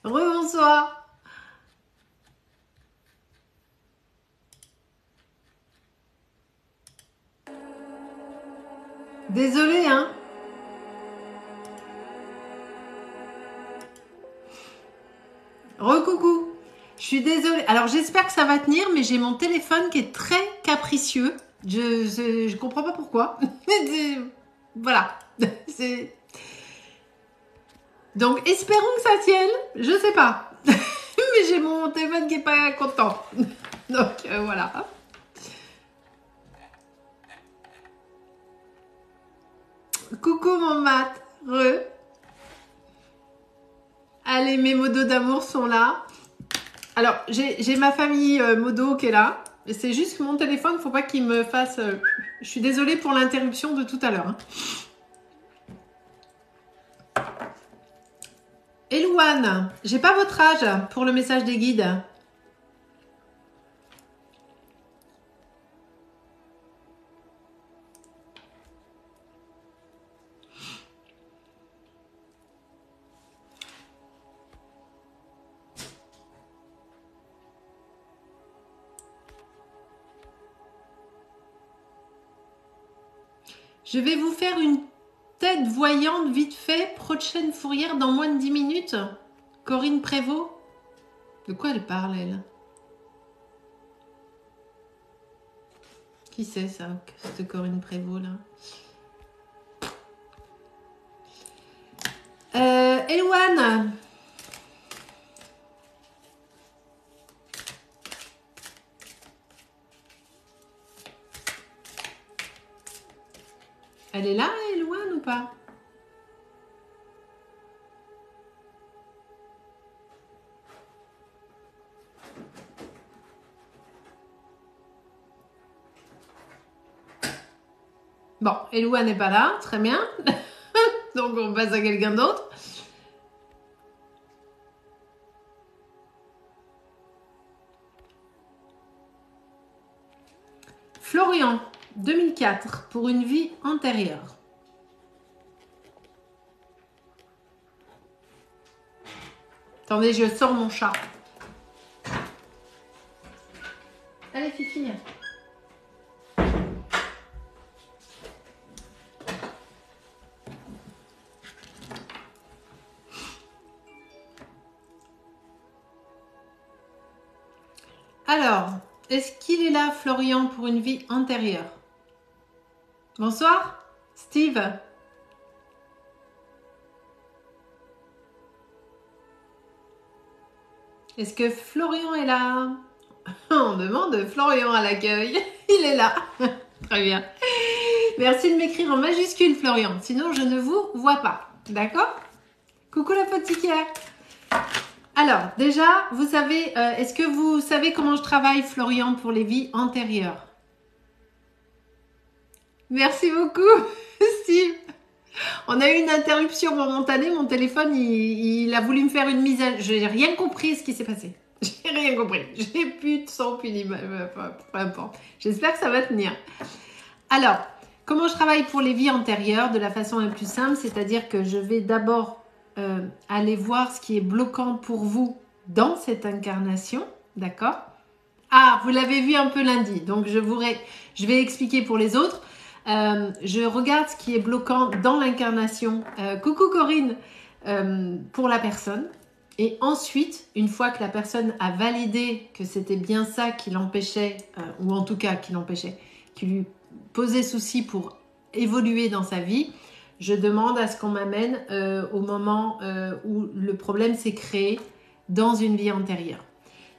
Bonsoir. Désolée, hein. Coucou. Je suis désolée. Alors, j'espère que ça va tenir, mais j'ai mon téléphone qui est très capricieux. Je comprends pas pourquoi. Voilà. Donc, espérons que ça tienne. Je sais pas. Mais j'ai mon téléphone qui est pas content. Donc, voilà. Coucou mon mat. Allez, mes modos d'amour sont là. Alors, j'ai ma famille modo qui est là. C'est juste que mon téléphone, faut pas qu'il me fasse... Je suis désolée pour l'interruption de tout à l'heure. Hein. Elouane, j'ai pas votre âge pour le message des guides. Je vais vous faire une tête voyante vite fait, prochaine fourrière dans moins de 10 minutes. Corinne Prévost. De quoi elle parle, elle? Qui c'est ça, cette Corinne Prévost là? Elouane. Elle est là, Elouane, ou pas? Bon, Elouane n'est pas là, très bien. Donc on passe à quelqu'un d'autre. Florian, 2004, pour une vie antérieure. Attendez, je sors mon chat. Allez, Fifi. Alors, est-ce qu'il est là, Florian, pour une vie antérieure? Bonsoir, Steve. Est-ce que Florian est là? On demande Florian à l'accueil. Il est là. Très bien. Merci de m'écrire en majuscule, Florian. Sinon, je ne vous vois pas. D'accord? Coucou la potiquière. Alors, déjà, vous savez, est-ce que vous savez comment je travaille, Florian, pour les vies antérieures? Merci beaucoup, Steve. On a eu une interruption momentanée. Mon téléphone, il a voulu me faire une mise à... Je n'ai rien compris ce qui s'est passé. J'ai rien compris. J'ai plus de son, plus d'image. Peu importe. J'espère que ça va tenir. Alors, comment je travaille pour les vies antérieures de la façon la plus simple, c'est-à-dire que je vais d'abord aller voir ce qui est bloquant pour vous dans cette incarnation, d'accord? Ah, vous l'avez vu un peu lundi, donc je vais expliquer pour les autres. Je regarde ce qui est bloquant dans l'incarnation. Coucou Corinne, pour la personne. Et ensuite, une fois que la personne a validé que c'était bien ça qui l'empêchait, ou en tout cas qui lui posait souci pour évoluer dans sa vie, je demande à ce qu'on m'amène au moment où le problème s'est créé dans une vie antérieure.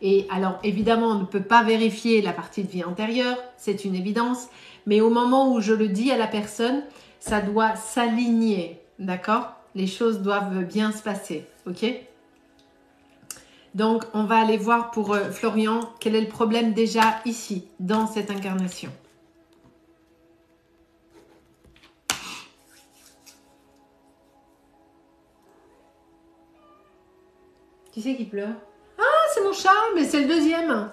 Et alors, évidemment, on ne peut pas vérifier la partie de vie antérieure, c'est une évidence, mais au moment où je le dis à la personne, ça doit s'aligner, d'accord? Les choses doivent bien se passer, ok? Donc, on va aller voir pour Florian, quel est le problème déjà ici, dans cette incarnation. Qui c'est qui pleure? Ah, c'est mon chat, mais c'est le deuxième.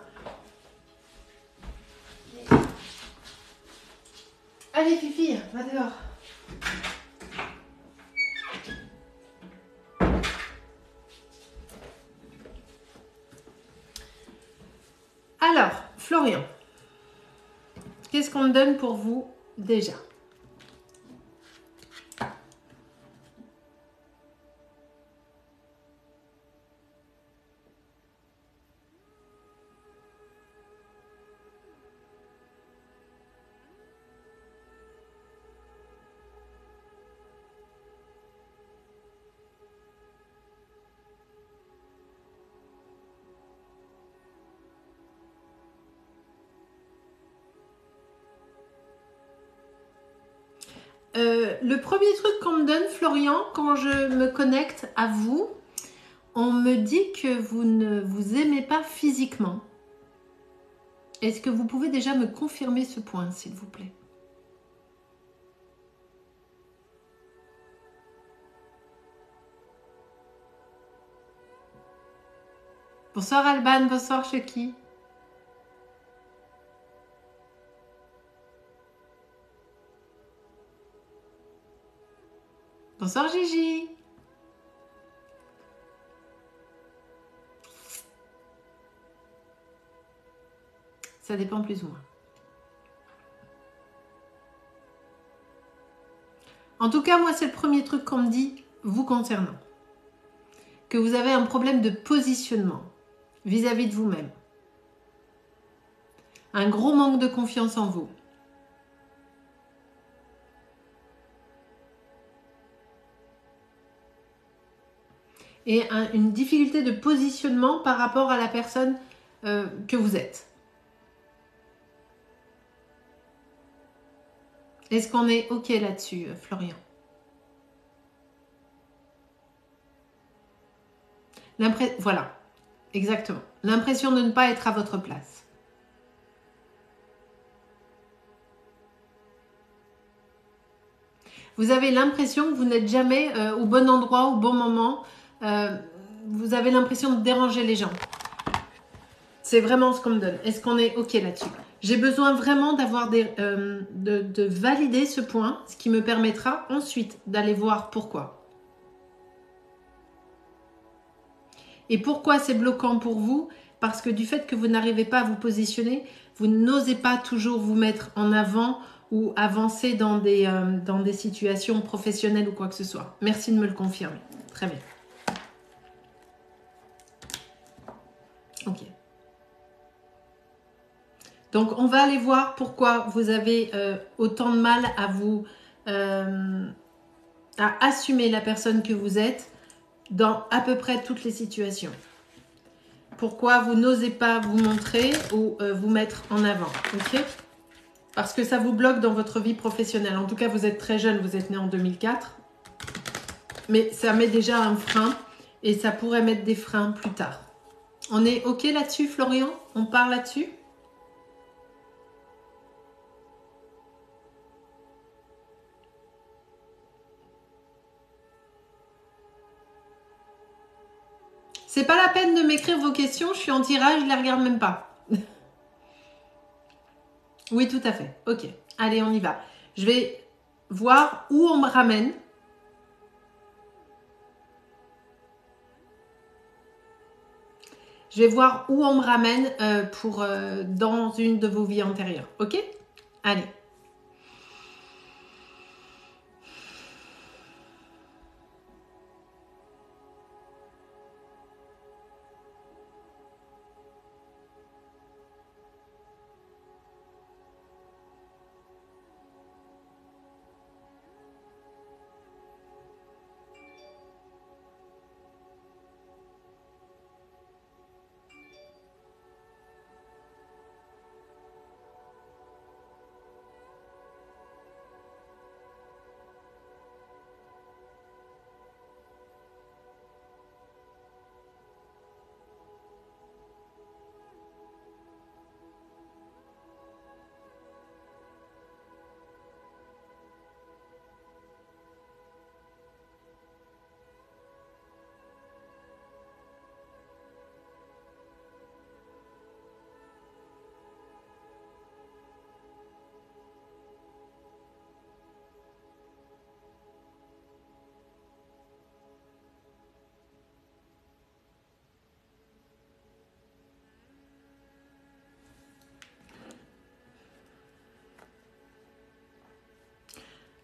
Allez, Fifi, va dehors. Qu'est-ce qu'on me donne pour vous déjà? Le premier truc qu'on me donne, Florian, quand je me connecte à vous, on me dit que vous ne vous aimez pas physiquement. Est-ce que vous pouvez déjà me confirmer ce point, s'il vous plaît? Bonsoir Alban, bonsoir Chucky. Bonsoir Gigi. Ça dépend plus ou moins. En tout cas, moi, c'est le premier truc qu'on me dit vous concernant. Que vous avez un problème de positionnement vis-à-vis de vous-même. Un gros manque de confiance en vous. Et une difficulté de positionnement par rapport à la personne que vous êtes. Est-ce qu'on est OK là-dessus, Florian? Voilà, exactement. L'impression de ne pas être à votre place. Vous avez l'impression que vous n'êtes jamais au bon endroit, au bon moment. Vous avez l'impression de déranger les gens. C'est vraiment ce qu'on me donne. Est-ce qu'on est OK là-dessus? J'ai besoin vraiment d'avoir de valider ce point, ce qui me permettra ensuite d'aller voir pourquoi. Et pourquoi c'est bloquant pour vous? Parce que du fait que vous n'arrivez pas à vous positionner, vous n'osez pas toujours vous mettre en avant ou avancer dans des situations professionnelles ou quoi que ce soit. Merci de me le confirmer. Très bien. Ok. Donc, on va aller voir pourquoi vous avez autant de mal à vous à assumer la personne que vous êtes dans à peu près toutes les situations. Pourquoi vous n'osez pas vous montrer ou vous mettre en avant, ok? Parce que ça vous bloque dans votre vie professionnelle. En tout cas, vous êtes très jeune, vous êtes né en 2004. Mais ça met déjà un frein et ça pourrait mettre des freins plus tard. On est ok là-dessus, Florian? On part là-dessus? C'est pas la peine de m'écrire vos questions, je suis en tirage, je les regarde même pas. Oui, tout à fait. Ok, allez, on y va. Je vais voir où on me ramène. Je vais voir où on me ramène dans une de vos vies antérieures. Ok? Allez.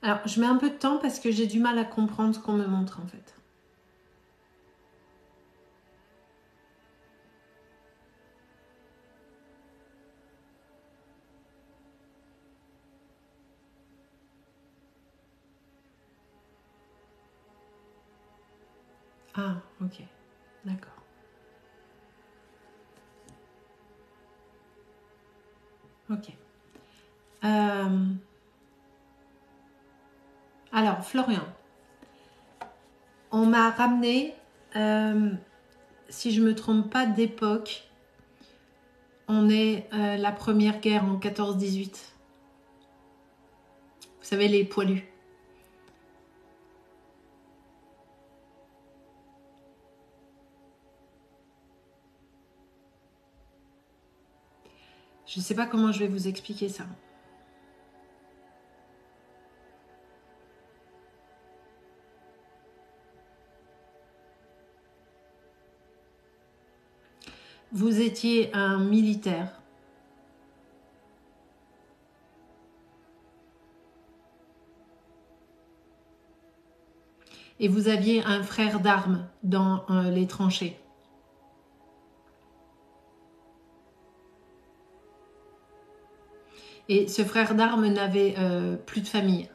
Alors, je mets un peu de temps parce que j'ai du mal à comprendre ce qu'on me montre en fait. Ah, ok. D'accord. Ok. Alors, Florian, on m'a ramené, si je me trompe pas d'époque, on est la première guerre en 14-18. Vous savez, les poilus. Je ne sais pas comment je vais vous expliquer ça. Vous étiez un militaire. Et vous aviez un frère d'armes dans les tranchées. Et ce frère d'armes n'avait plus de famille,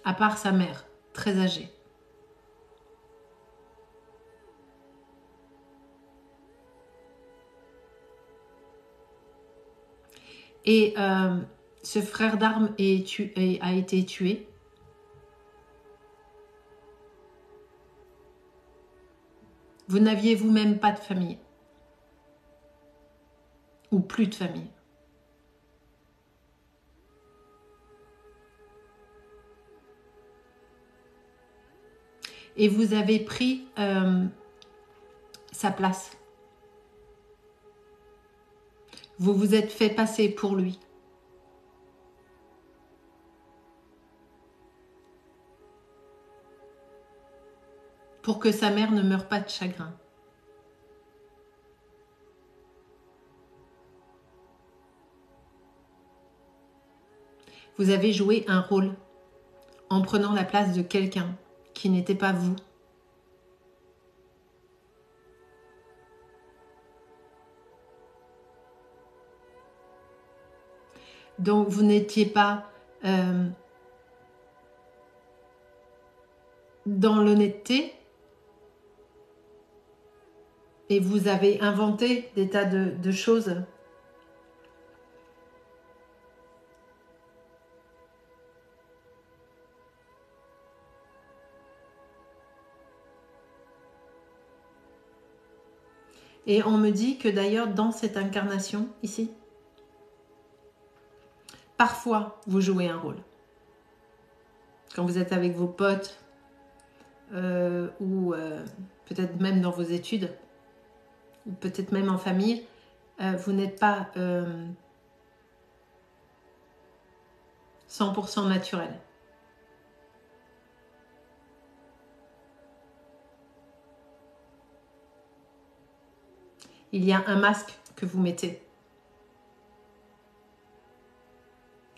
à part sa mère, très âgée. Et ce frère d'armes a été tué. Vous n'aviez vous-même pas de famille. Ou plus de famille. Et vous avez pris sa place. Vous vous êtes fait passer pour lui. Pour que sa mère ne meure pas de chagrin. Vous avez joué un rôle en prenant la place de quelqu'un qui n'était pas vous. Donc vous n'étiez pas dans l'honnêteté et vous avez inventé des tas de choses. Et on me dit que d'ailleurs dans cette incarnation ici, parfois vous jouez un rôle. Quand vous êtes avec vos potes ou peut-être même dans vos études ou peut-être même en famille, vous n'êtes pas 100% naturel. Il y a un masque que vous mettez.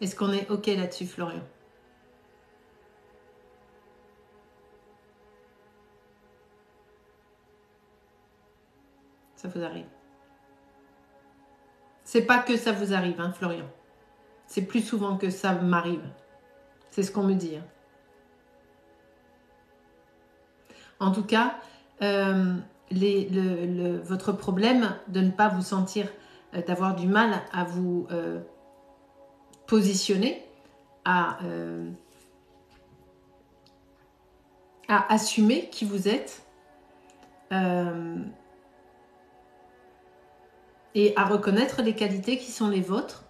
Est-ce qu'on est OK là-dessus, Florian? Ça vous arrive. C'est pas que ça vous arrive, hein, Florian. C'est plus souvent que ça m'arrive. C'est ce qu'on me dit. Hein. En tout cas, votre problème de ne pas vous sentir, d'avoir du mal à vous positionner, à assumer qui vous êtes et à reconnaître les qualités qui sont les vôtres,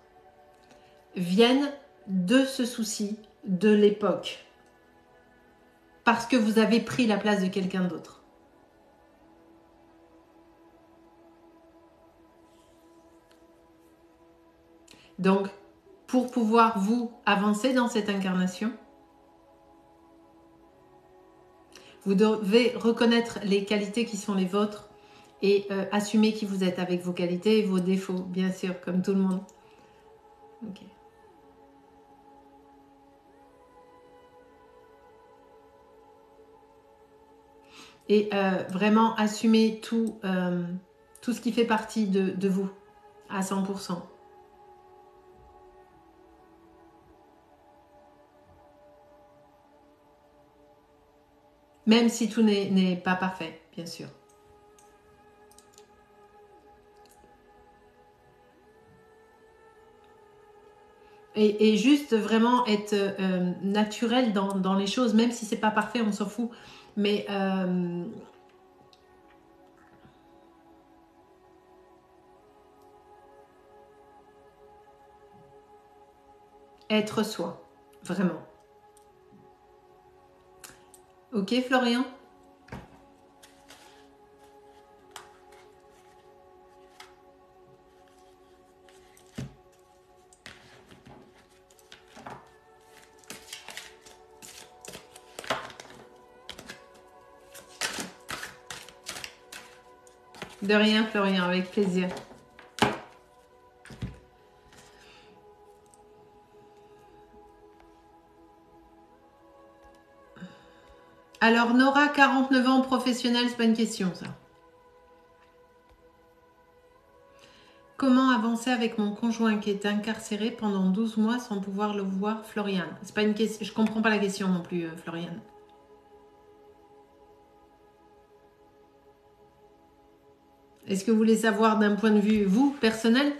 viennent de ce souci de l'époque. Parce que vous avez pris la place de quelqu'un d'autre. Donc, pour pouvoir vous avancer dans cette incarnation, vous devez reconnaître les qualités qui sont les vôtres et assumer qui vous êtes avec vos qualités et vos défauts, bien sûr, comme tout le monde. Ok. Et vraiment assumer tout, tout ce qui fait partie de vous à 100%. Même si tout n'est pas parfait, bien sûr. Et juste vraiment être naturel dans les choses, même si c'est pas parfait, on s'en fout. Mais être soi, vraiment. Ok, Florian? De rien, Florian, avec plaisir. Alors, Nora, 49 ans, professionnelle, c'est pas une question, ça. Comment avancer avec mon conjoint qui est incarcéré pendant 12 mois sans pouvoir le voir, Floriane? C'est pas une question, je comprends pas la question non plus, Floriane. Est-ce que vous voulez savoir d'un point de vue, vous, personnel?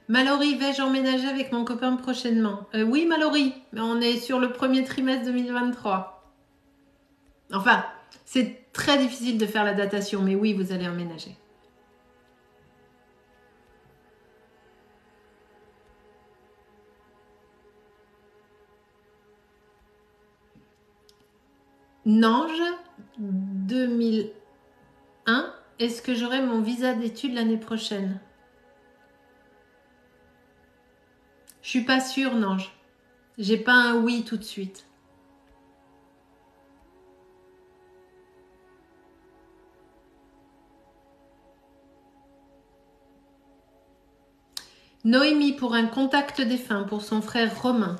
Mallory, vais-je emménager avec mon copain prochainement? Oui, Mallory, on est sur le premier trimestre 2023. Enfin, c'est très difficile de faire la datation, mais oui, vous allez emménager. Nange, 2001, est-ce que j'aurai mon visa d'études l'année prochaine? Je suis pas sûre, Nange. J'ai pas un oui tout de suite. Noémie pour un contact défunt pour son frère Romain.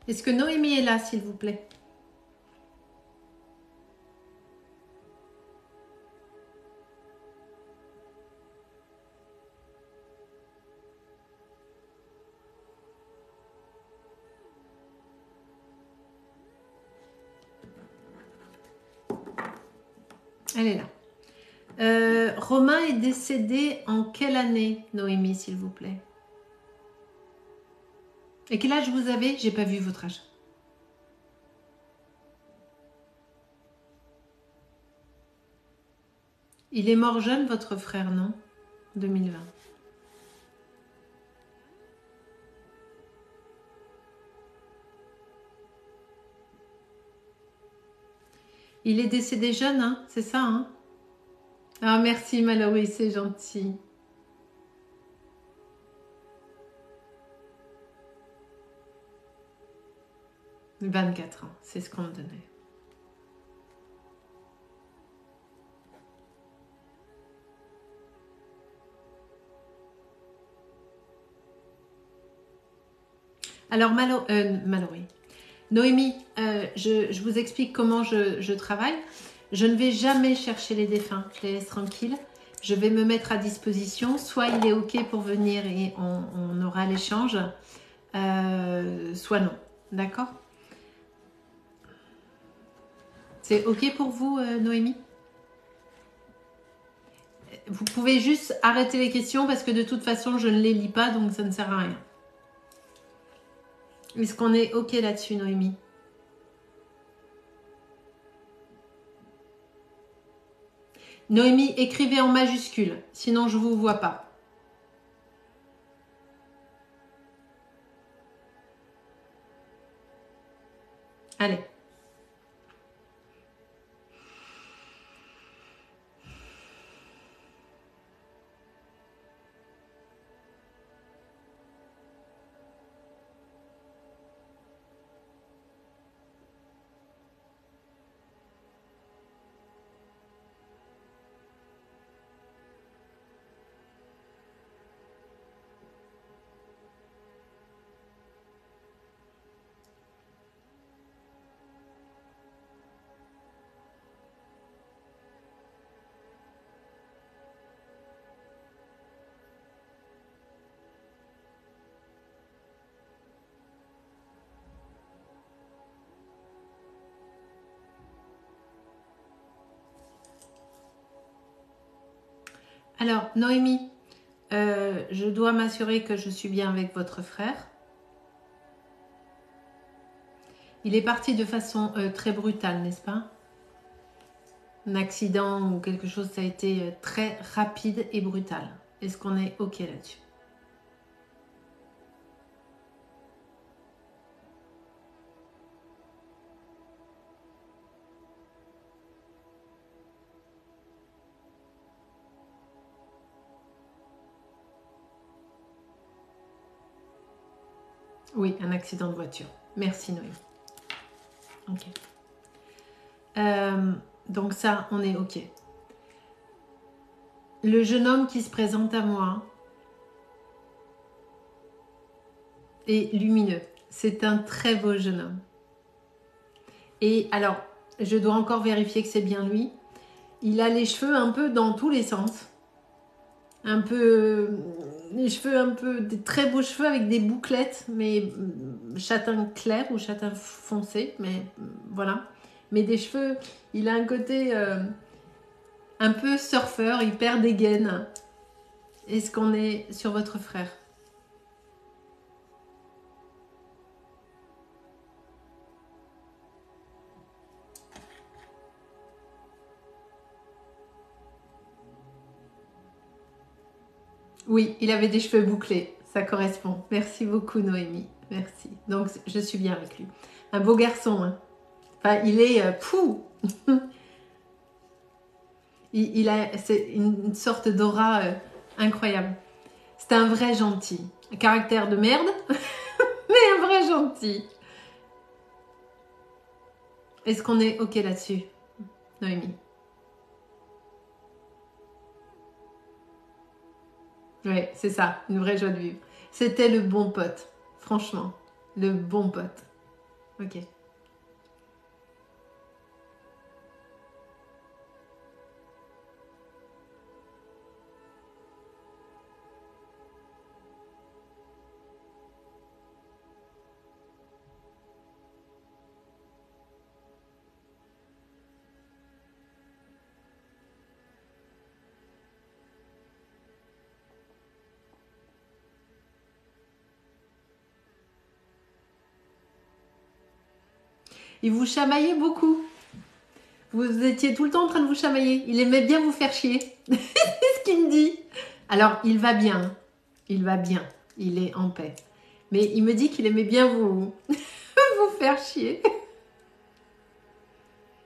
Est-ce que Noémie est là, s'il vous plaît? Elle est là. Romain est décédé en quelle année, Noémie, s'il vous plaît? Et quel âge vous avez? J'ai pas vu votre âge. Il est mort jeune, votre frère, non? 2020. Il est décédé jeune, hein? C'est ça, hein? Ah, merci, Mallory, c'est gentil. 24 ans, c'est ce qu'on me donnait. Alors, Mallory. Noémie, je vous explique comment je travaille. Je ne vais jamais chercher les défunts, je les laisse tranquilles. Je vais me mettre à disposition. Soit il est OK pour venir et on aura l'échange, soit non. D'accord? C'est OK pour vous, Noémie? Vous pouvez juste arrêter les questions parce que de toute façon, je ne les lis pas, donc ça ne sert à rien. Est-ce qu'on est OK là-dessus, Noémie? Noémie, écrivez en majuscule, sinon je ne vous vois pas. Allez. Alors, Noémie, je dois m'assurer que je suis bien avec votre frère. Il est parti de façon très brutale, n'est-ce pas? Un accident ou quelque chose, ça a été très rapide et brutal. Est-ce qu'on est OK là-dessus? Oui, un accident de voiture. Merci Noémie. OK. Donc ça, on est OK. Le jeune homme qui se présente à moi est lumineux. C'est un très beau jeune homme. Et alors, je dois encore vérifier que c'est bien lui. Il a les cheveux un peu dans tous les sens. Un peu... Les cheveux un peu... Des très beaux cheveux avec des bouclettes, mais châtain clair ou châtain foncé. Mais voilà. Mais des cheveux... Il a un côté un peu surfeur. Il perd des gaines. Est-ce qu'on est sur votre frère? Oui, il avait des cheveux bouclés. Ça correspond. Merci beaucoup, Noémie. Merci. Donc, je suis bien avec lui. Un beau garçon. Hein. Enfin, il est... fou. C'est une sorte d'aura incroyable. C'est un vrai gentil. Un caractère de merde, mais un vrai gentil. Est-ce qu'on est OK là-dessus, Noémie? Oui, c'est ça, une vraie joie de vivre. C'était le bon pote, franchement. Le bon pote. OK. Il vous chamaillait beaucoup. Vous étiez tout le temps en train de vous chamailler. Il aimait bien vous faire chier. C'est ce qu'il me dit. Alors, il va bien. Il va bien. Il est en paix. Mais il me dit qu'il aimait bien vous, vous faire chier.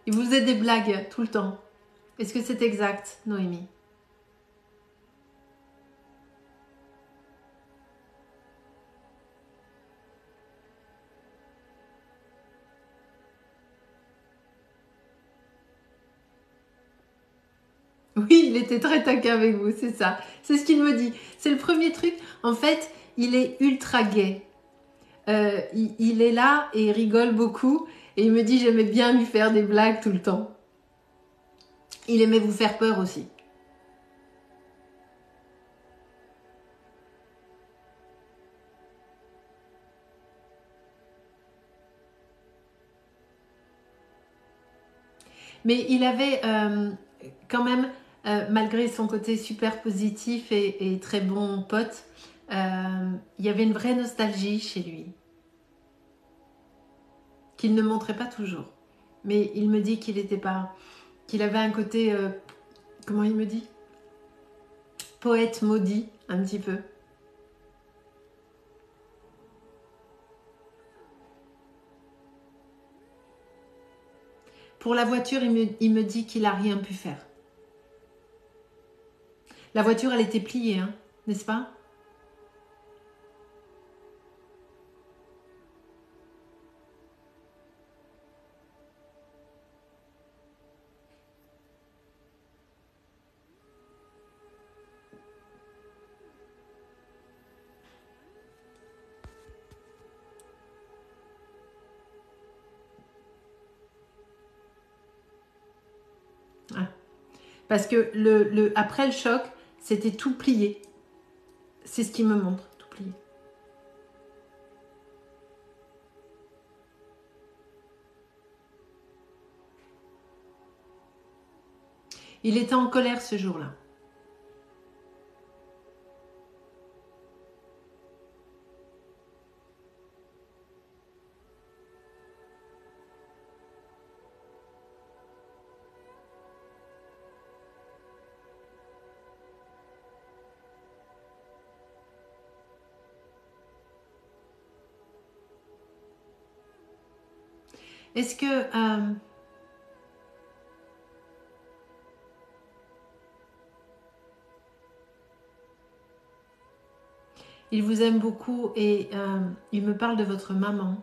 Il vous faisait des blagues tout le temps. Est-ce que c'est exact, Noémie? Oui, il était très taquin avec vous, c'est ça. C'est ce qu'il me dit. C'est le premier truc. En fait, il est ultra gai. Il est là et il rigole beaucoup. Et il me dit, j'aimais bien lui faire des blagues tout le temps. Il aimait vous faire peur aussi. Mais il avait quand même, malgré son côté super positif et très bon pote, il y avait une vraie nostalgie chez lui, qu'il ne montrait pas toujours. Mais il me dit qu'il était pas, qu'il avait un côté, comment il me dit? Poète maudit, un petit peu. Pour la voiture, il me dit qu'il n'a rien pu faire. La voiture, elle était pliée, hein, n'est-ce pas? Ah. Parce que après le choc, c'était tout plié. C'est ce qu'il me montre, tout plié. Il était en colère ce jour-là. Est-ce que... il vous aime beaucoup et il me parle de votre maman.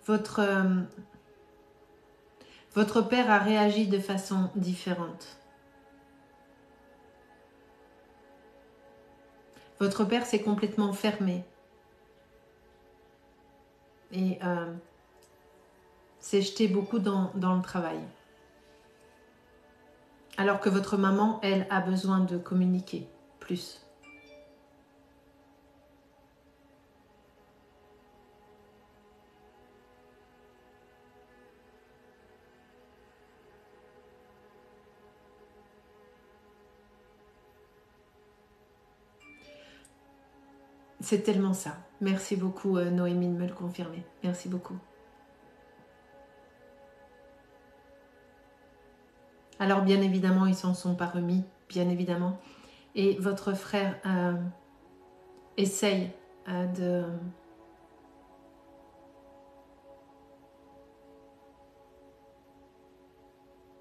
Votre père a réagi de façon différente. Votre père s'est complètement fermé. Et s'est jeté beaucoup dans le travail. Alors que votre maman, elle, a besoin de communiquer plus. C'est tellement ça. Merci beaucoup, Noémie, de me le confirmer. Merci beaucoup. Alors, bien évidemment, ils s'en sont pas remis, bien évidemment. Et votre frère essaye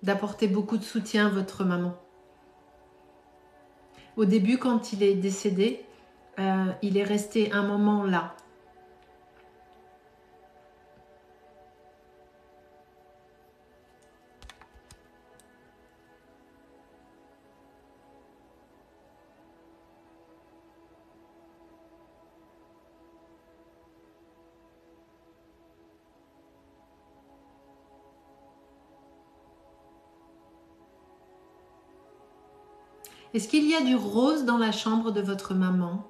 d'apporter beaucoup de soutien à votre maman. Au début, quand il est décédé, il est resté un moment là. Est-ce qu'il y a du rose dans la chambre de votre maman?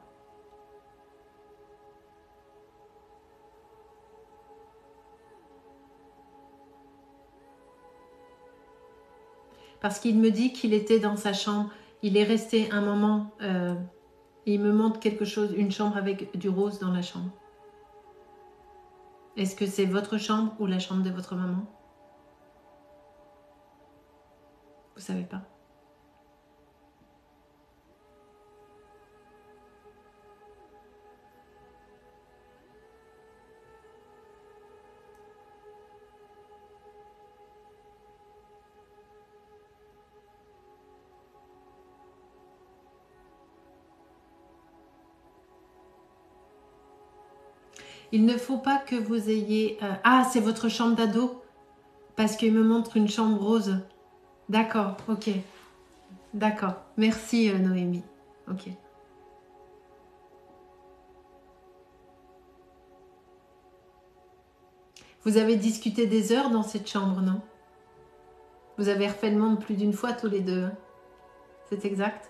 Parce qu'il me dit qu'il était dans sa chambre. Il est resté un moment et il me montre quelque chose, une chambre avec du rose dans la chambre. Est-ce que c'est votre chambre ou la chambre de votre maman? Vous savez pas? Il ne faut pas que vous ayez... Ah, c'est votre chambre d'ado? Parce qu'il me montre une chambre rose. D'accord, ok. D'accord. Merci, Noémie. Ok. Vous avez discuté des heures dans cette chambre, non? Vous avez refait le monde plus d'une fois tous les deux. C'est exact?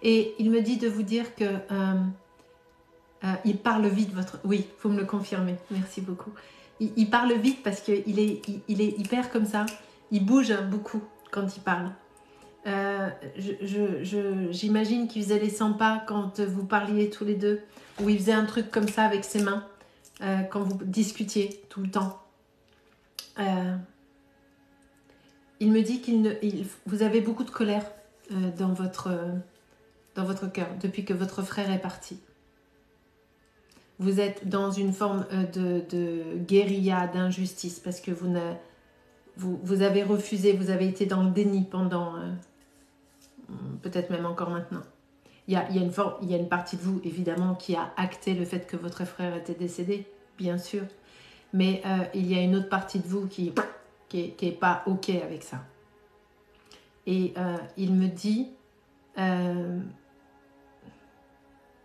Et il me dit de vous dire que il parle vite, votre... Oui, il faut me le confirmer. Merci beaucoup. Il parle vite parce qu'il est, il est hyper comme ça. Il bouge beaucoup quand il parle. J'imagine qu'il faisait les 100 pas quand vous parliez tous les deux. Ou il faisait un truc comme ça avec ses mains. quand vous discutiez tout le temps. Il me dit vous avez beaucoup de colère dans votre cœur depuis que votre frère est parti. Vous êtes dans une forme de guérilla, d'injustice, parce que vous avez refusé, vous avez été dans le déni pendant, peut-être même encore maintenant. Il y a une partie de vous, évidemment, qui a acté le fait que votre frère était décédé, bien sûr. Mais il y a une autre partie de vous qui est pas OK avec ça. Et il me dit,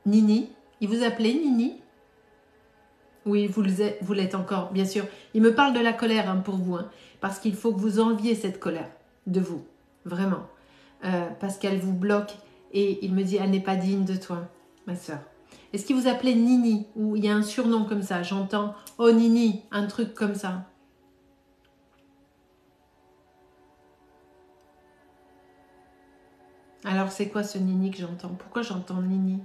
Nini, il vous appelait Nini? Oui, vous l'êtes encore, bien sûr. Il me parle de la colère pour vous, parce qu'il faut que vous enleviez cette colère de vous, vraiment. Parce qu'elle vous bloque et il me dit, elle n'est pas digne de toi, ma soeur. Est-ce qu'il vous appelait Nini? Ou il y a un surnom comme ça, j'entends, oh Nini, un truc comme ça. Alors c'est quoi ce Nini que j'entends? Pourquoi j'entends Nini?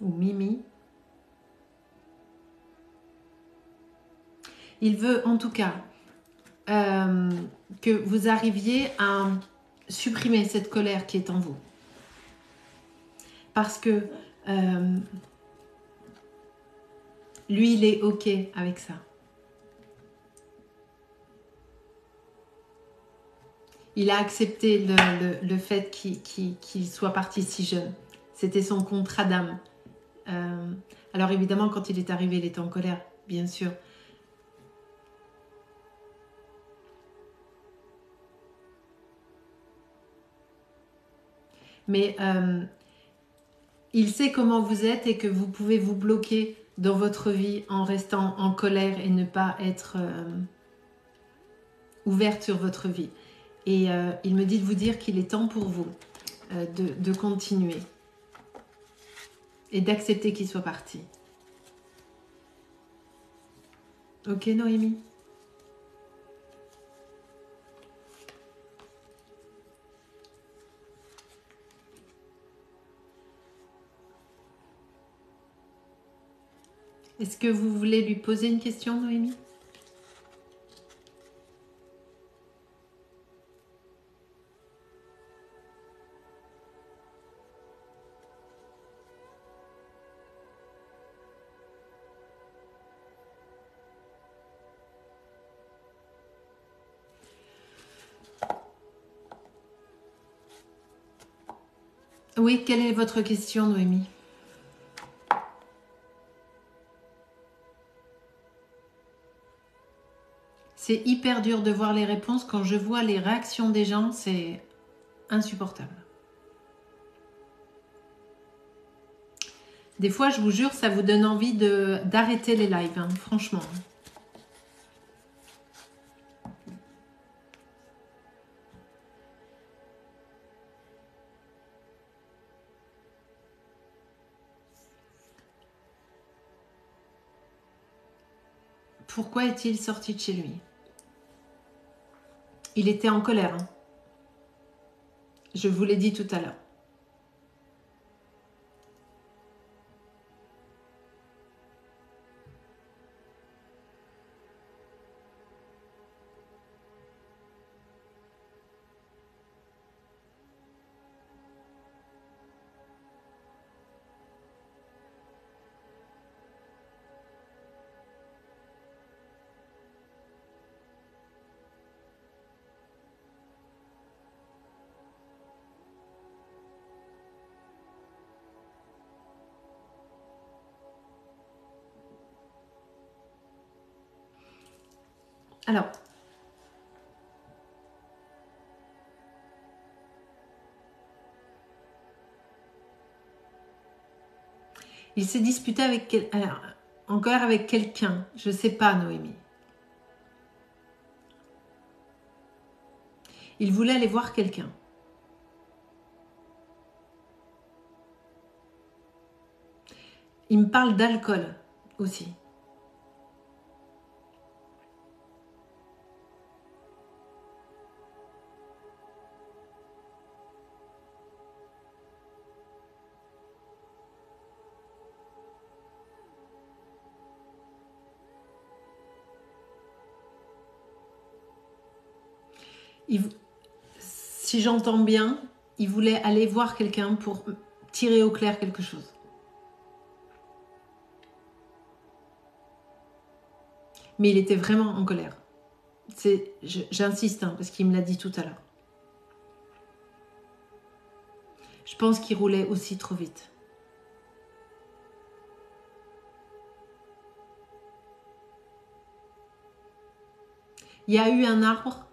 Ou Mimi? Il veut en tout cas que vous arriviez à supprimer cette colère qui est en vous. Parce que lui, il est OK avec ça. Il a accepté le fait qu'il soit parti si jeune. C'était son contrat d'âme. Alors évidemment, quand il est arrivé, il était en colère, bien sûr. Mais il sait comment vous êtes et que vous pouvez vous bloquer dans votre vie en restant en colère et ne pas être ouverte sur votre vie. Et il me dit de vous dire qu'il est temps pour vous de continuer et d'accepter qu'il soit parti. Ok, Noémie? Est-ce que vous voulez lui poser une question, Noémie? Oui, quelle est votre question, Noémie? C'est hyper dur de voir les réponses. Quand je vois les réactions des gens, c'est insupportable. Des fois, je vous jure, ça vous donne envie d'arrêter les lives, franchement. Pourquoi est-il sorti de chez lui? Il était en colère. Je vous l'ai dit tout à l'heure. Alors, il s'est disputé encore avec quelqu'un. Je ne sais pas, Noémie. Il voulait aller voir quelqu'un. Il me parle d'alcool aussi. Si j'entends bien, il voulait aller voir quelqu'un pour tirer au clair quelque chose. Mais il était vraiment en colère. J'insiste, hein, parce qu'il me l'a dit tout à l'heure. Je pense qu'il roulait aussi trop vite. Il y a eu un arbre.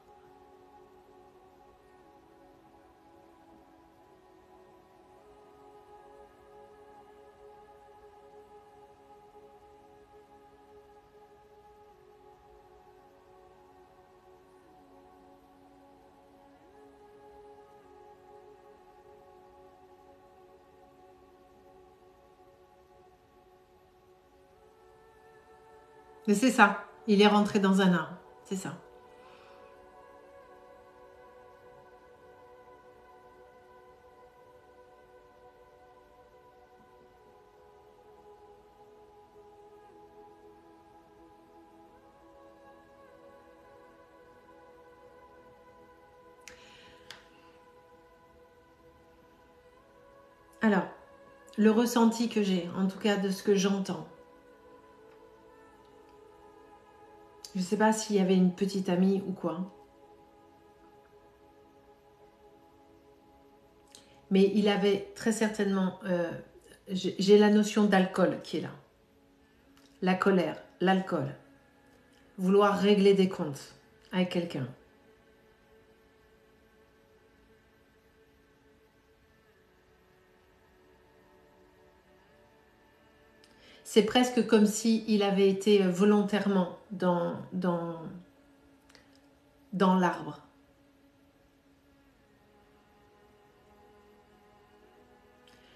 Mais c'est ça. Il est rentré dans un arbre. C'est ça. Alors, le ressenti que j'ai, en tout cas de ce que j'entends. Je ne sais pas s'il y avait une petite amie ou quoi. Mais il avait très certainement... j'ai la notion d'alcool qui est là. La colère, l'alcool. Vouloir régler des comptes avec quelqu'un. C'est presque comme s'il avait été volontairement dans l'arbre.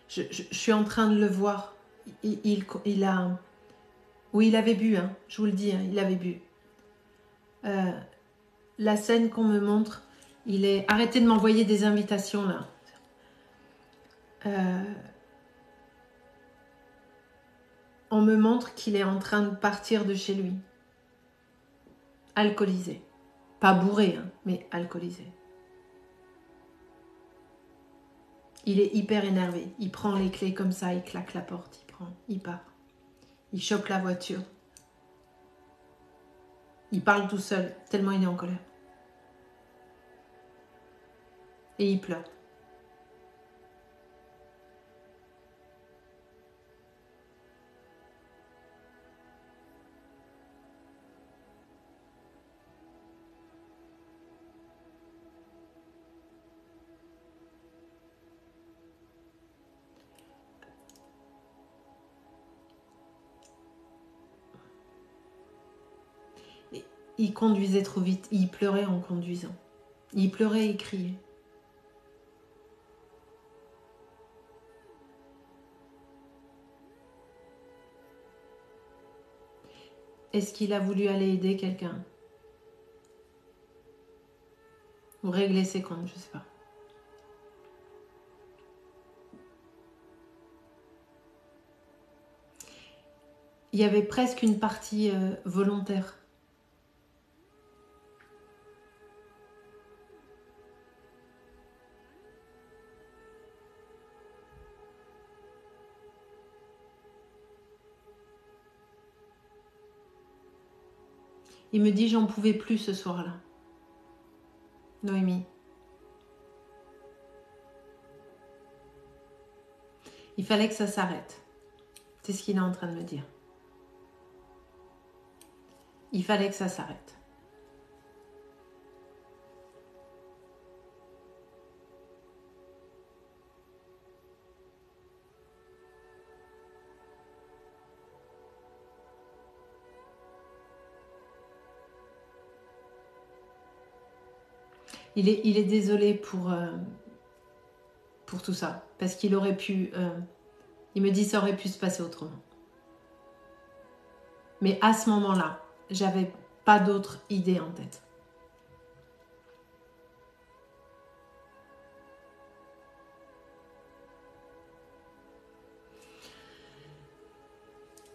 Je suis en train de le voir. Il a... Oui, il avait bu, hein, je vous le dis, hein, il avait bu. La scène qu'on me montre, il est... Arrêtez de m'envoyer des invitations, là. On me montre qu'il est en train de partir de chez lui. Alcoolisé. Pas bourré, hein, mais alcoolisé. Il est hyper énervé. Il prend les clés comme ça, il claque la porte, il part. Il chope la voiture. Il parle tout seul, tellement il est en colère. Et il pleure. Et il conduisait trop vite, il pleurait en conduisant. Il pleurait et criait. Est-ce qu'il a voulu aller aider quelqu'un? Ou régler ses comptes, je sais pas. Il y avait presque une partie volontaire. Il me dit j'en pouvais plus ce soir-là. Noémie. Il fallait que ça s'arrête. C'est ce qu'il est en train de me dire. Il fallait que ça s'arrête. Il est désolé pour tout ça. Parce qu'il aurait pu... il me dit ça aurait pu se passer autrement. Mais à ce moment-là, j'avais pas d'autre idée en tête.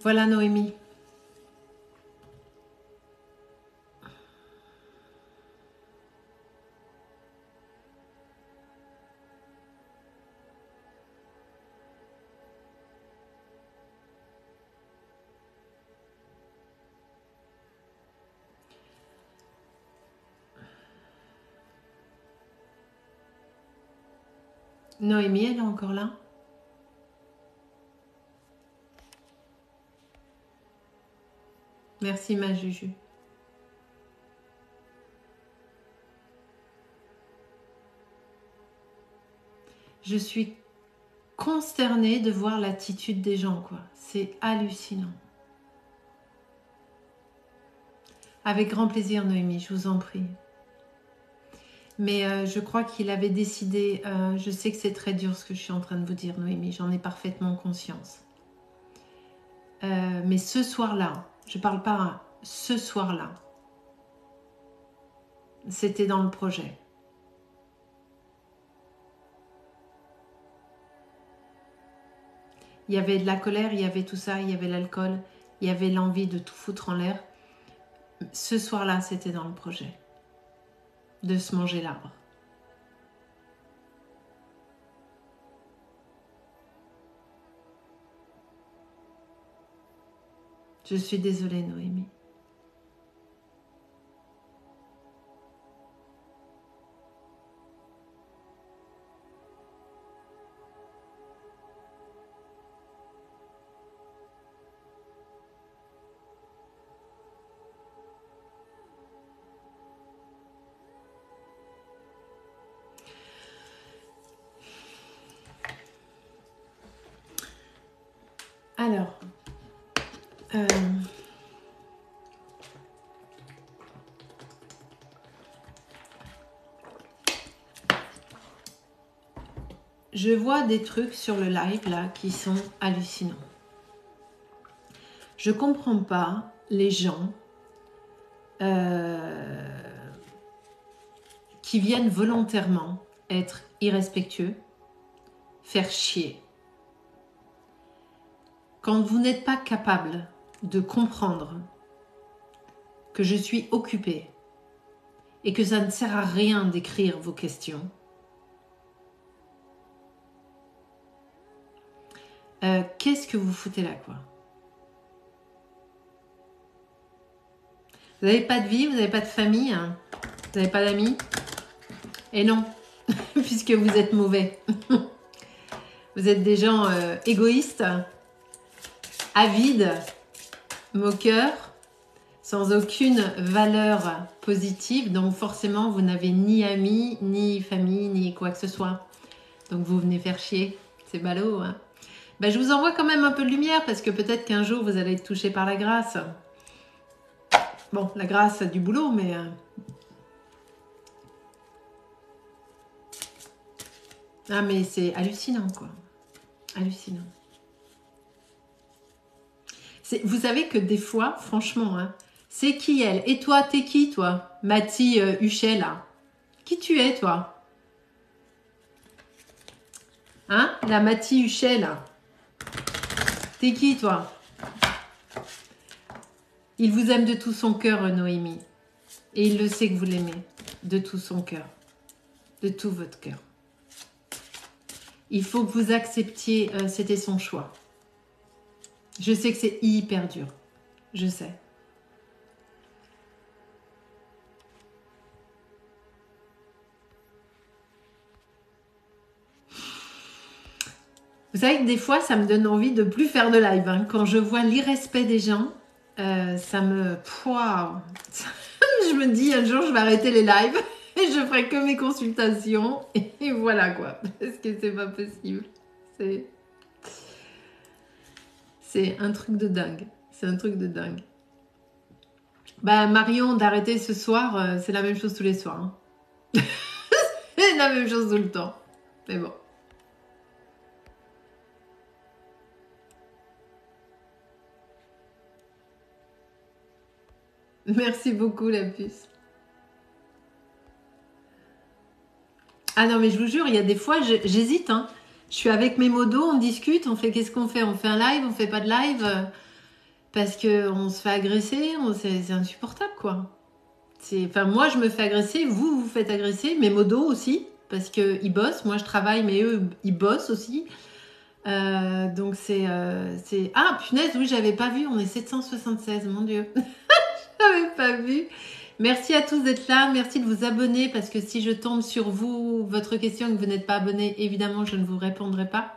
Voilà Noémie. Noémie, elle est encore là? Merci ma Juju. Je suis consternée de voir l'attitude des gens, quoi. C'est hallucinant. Avec grand plaisir, Noémie, je vous en prie. Mais je crois qu'il avait décidé, je sais que c'est très dur ce que je suis en train de vous dire, Noémie, j'en ai parfaitement conscience. Mais ce soir-là, je ne parle pas ce soir-là, c'était dans le projet. Il y avait de la colère, il y avait tout ça, il y avait l'alcool, il y avait l'envie de tout foutre en l'air. Ce soir-là, c'était dans le projet de se manger l'arbre. Je suis désolée, Noémie. Alors, je vois des trucs sur le live là qui sont hallucinants. Je comprends pas les gens qui viennent volontairement être irrespectueux, faire chier. Quand vous n'êtes pas capable de comprendre que je suis occupée et que ça ne sert à rien d'écrire vos questions, qu'est-ce que vous foutez là, quoi? Vous n'avez pas de vie, vous n'avez pas de famille, hein, vous n'avez pas d'amis? Et non, puisque vous êtes mauvais. Vous êtes des gens égoïstes, avides, moqueurs, sans aucune valeur positive. Donc forcément, vous n'avez ni amis, ni famille, ni quoi que ce soit. Donc vous venez faire chier. C'est ballot, hein? Ben, je vous envoie quand même un peu de lumière parce que peut-être qu'un jour, vous allez être touché par la grâce. Bon, la grâce a du boulot, mais... Ah, mais c'est hallucinant, quoi. Hallucinant. Vous savez que des fois, franchement, hein, c'est qui elle? Et toi, t'es qui, toi? Mathie Huchet, là. Qui tu es, toi? Hein? La Mathie Huchet, là. T'es qui, toi? Il vous aime de tout son cœur, Noémie. Et il le sait que vous l'aimez. De tout son cœur. De tout votre cœur. Il faut que vous acceptiez, c'était son choix. Je sais que c'est hyper dur. Je sais. Vous savez que des fois, ça me donne envie de plus faire de live. Hein. Quand je vois l'irrespect des gens, ça me... Pouah, je me dis, un jour, je vais arrêter les lives et je ferai que mes consultations. Et voilà, quoi. Parce que c'est pas possible. C'est un truc de dingue. C'est un truc de dingue. Bah, Marion, d'arrêter ce soir, c'est la même chose tous les soirs. Hein. C'est la même chose tout le temps. Mais bon. Merci beaucoup, la puce. Ah non, mais je vous jure, il y a des fois, j'hésite. Hein. Je suis avec mes modos, on discute, on fait qu'est-ce qu'on fait? On fait un live, on fait pas de live parce qu'on se fait agresser, c'est insupportable, quoi. Enfin, moi, je me fais agresser, vous vous faites agresser, mes modos aussi, parce qu'ils bossent. Moi, je travaille, mais eux, ils bossent aussi. Donc, c'est... Ah, punaise, oui, j'avais pas vu, on est 776, mon Dieu. J'avais pas vu. Merci à tous d'être là. Merci de vous abonner parce que si je tombe sur vous, votre question et que vous n'êtes pas abonné, évidemment, je ne vous répondrai pas.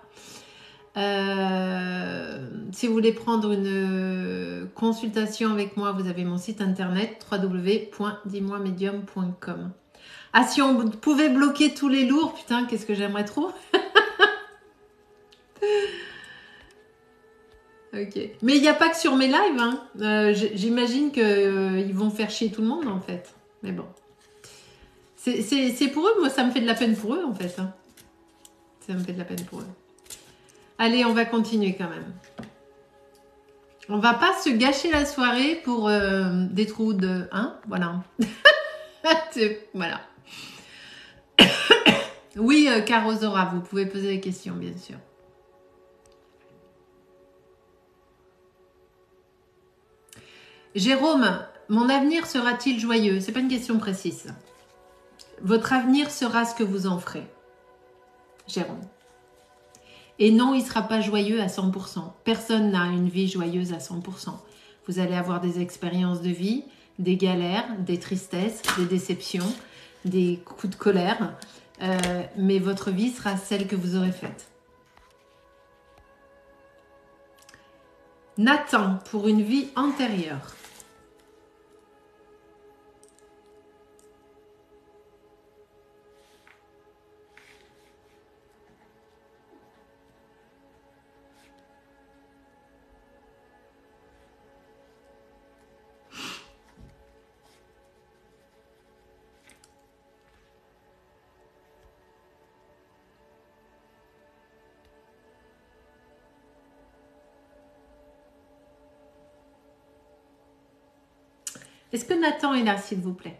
Si vous voulez prendre une consultation avec moi, vous avez mon site internet www.dis-moi-medium.com. Ah, si on pouvait bloquer tous les lourds, putain, qu'est-ce que j'aimerais trop. Ok. Mais il n'y a pas que sur mes lives, hein. J'imagine qu'ils vont faire chier tout le monde, en fait. Mais bon. C'est pour eux, moi, ça me fait de la peine pour eux, en fait. Hein. Ça me fait de la peine pour eux. Allez, on va continuer quand même. On va pas se gâcher la soirée pour des trous de... Hein, voilà. Voilà. Oui, Carosora, vous pouvez poser des questions, bien sûr. Jérôme, mon avenir sera-t-il joyeux? C'est pas une question précise. Votre avenir sera ce que vous en ferez. Jérôme. Et non, il ne sera pas joyeux à 100%. Personne n'a une vie joyeuse à 100%. Vous allez avoir des expériences de vie, des galères, des tristesses, des déceptions, des coups de colère. Mais votre vie sera celle que vous aurez faite. Nathan, pour une vie antérieure. Est-ce que Nathan est là, s'il vous plaît?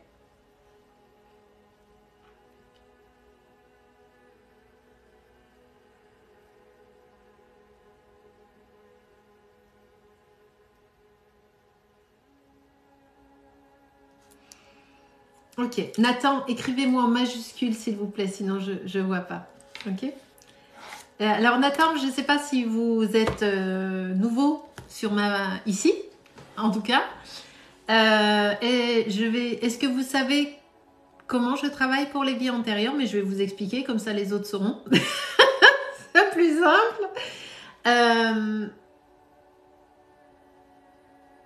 Ok. Nathan, écrivez-moi en majuscule, s'il vous plaît, sinon je ne vois pas. Ok. Alors Nathan, je ne sais pas si vous êtes nouveau sur ici, en tout cas. Est-ce que vous savez comment je travaille pour les vies antérieures? Mais je vais vous expliquer, comme ça les autres sauront. C'est plus simple.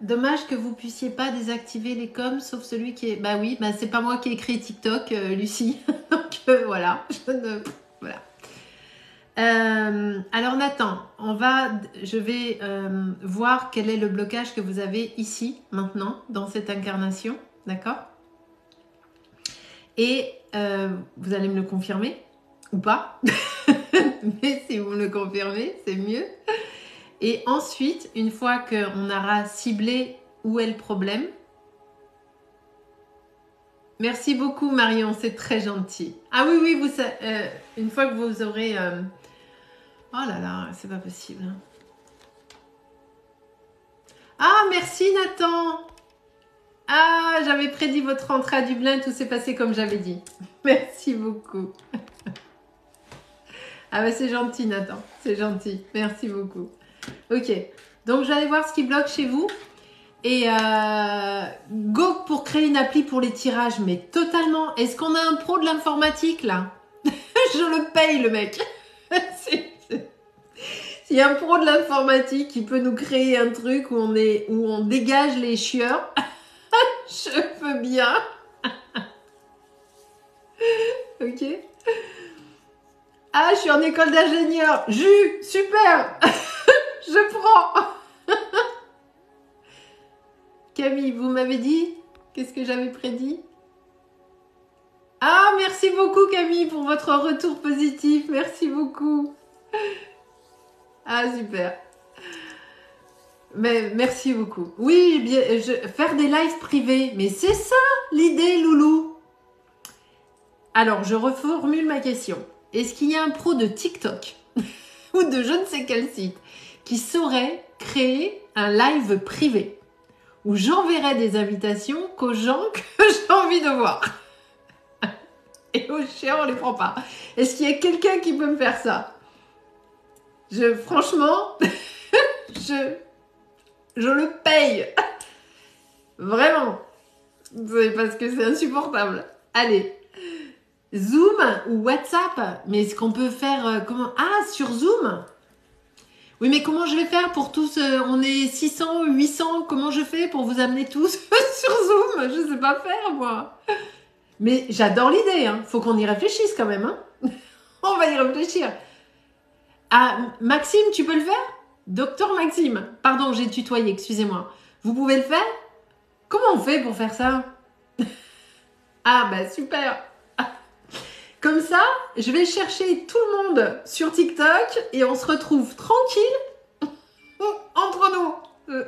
Dommage que vous puissiez pas désactiver les coms, sauf celui qui est... Bah oui, bah c'est pas moi qui ai écrit TikTok, Lucie. Donc voilà, voilà. Alors Nathan, je vais voir quel est le blocage que vous avez ici, maintenant, dans cette incarnation, d'accord? Et vous allez me le confirmer, ou pas. Mais si vous me le confirmez, c'est mieux. Et ensuite, une fois qu'on aura ciblé où est le problème, merci beaucoup Marion, c'est très gentil. Ah oui, oui, une fois que vous aurez... Oh là là, c'est pas possible. Ah, merci Nathan. Ah, j'avais prédit votre entrée à Dublin, tout s'est passé comme j'avais dit. Merci beaucoup. Ah bah c'est gentil Nathan, c'est gentil. Merci beaucoup. Ok, donc j'allais voir ce qui bloque chez vous. Et go pour créer une appli pour les tirages, mais totalement. Est-ce qu'on a un pro de l'informatique là? Je le paye le mec. S'il y a un pro de l'informatique qui peut nous créer un truc où on dégage les chieurs, je veux bien. Ok. Ah, je suis en école d'ingénieur. Jus, super. Je prends. Camille, vous m'avez dit? Qu'est-ce que j'avais prédit? Ah, merci beaucoup Camille pour votre retour positif. Merci beaucoup. Ah, super. Mais merci beaucoup. Oui, bien, faire des lives privés. Mais c'est ça l'idée, Loulou. Alors, je reformule ma question. Est-ce qu'il y a un pro de TikTok ou de je ne sais quel site qui saurait créer un live privé où j'enverrai des invitations qu'aux gens que j'ai envie de voir? Et aux chiens, on les prend pas. Est-ce qu'il y a quelqu'un qui peut me faire ça? Franchement, je le paye. Vraiment. C'est parce que c'est insupportable. Allez. Zoom ou WhatsApp? Mais est-ce qu'on peut faire comment? Ah, sur Zoom? Oui, mais comment je vais faire pour tous on est 600, 800. Comment je fais pour vous amener tous sur Zoom? Je sais pas faire, moi. Mais j'adore l'idée. Hein. Faut qu'on y réfléchisse quand même. Hein. On va y réfléchir. Ah, Maxime, tu peux le faire? Docteur Maxime. Pardon, j'ai tutoyé, excusez-moi. Vous pouvez le faire? Comment on fait pour faire ça? Ah, bah super. Comme ça, je vais chercher tout le monde sur TikTok et on se retrouve tranquille entre nous.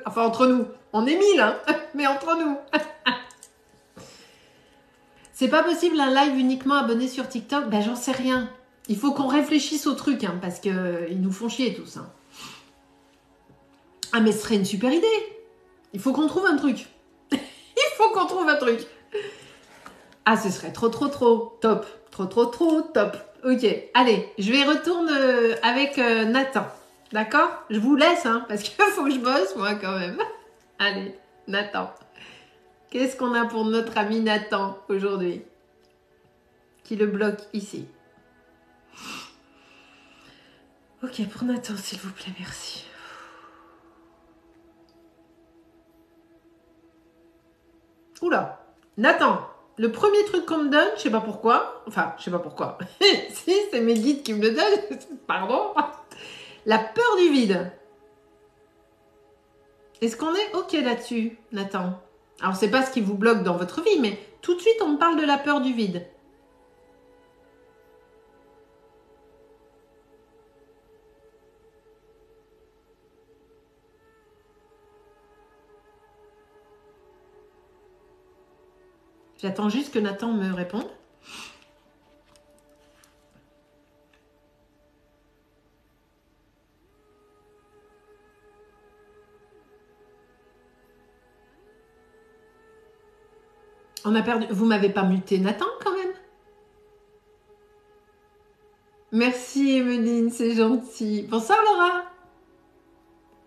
Enfin, entre nous. On est 1000, hein, mais entre nous. C'est pas possible un live uniquement abonné sur TikTok? Ben, j'en sais rien. Il faut qu'on réfléchisse au truc, hein, parce qu'ils nous font chier tous. Hein. Ah, mais ce serait une super idée. Il faut qu'on trouve un truc. Il faut qu'on trouve un truc. Ah, ce serait trop top. Trop top. Ok, allez, je vais retourner avec Nathan. D'accord? Je vous laisse, hein, parce qu'il faut que je bosse, moi, quand même. Allez, Nathan. Qu'est-ce qu'on a pour notre ami Nathan aujourd'hui? Qui le bloque ici. Ok, pour Nathan, s'il vous plaît, merci. Oula, Nathan, le premier truc qu'on me donne, je sais pas pourquoi, enfin, je sais pas pourquoi, si, c'est mes guides qui me le donnent, pardon, la peur du vide. Est-ce qu'on est OK là-dessus, Nathan? Alors, c'est pas ce qui vous bloque dans votre vie, mais tout de suite, on me parle de la peur du vide. J'attends juste que Nathan me réponde. On a perdu. Vous m'avez pas muté, Nathan, quand même? Merci, Emeline, c'est gentil. Bonsoir, Laura.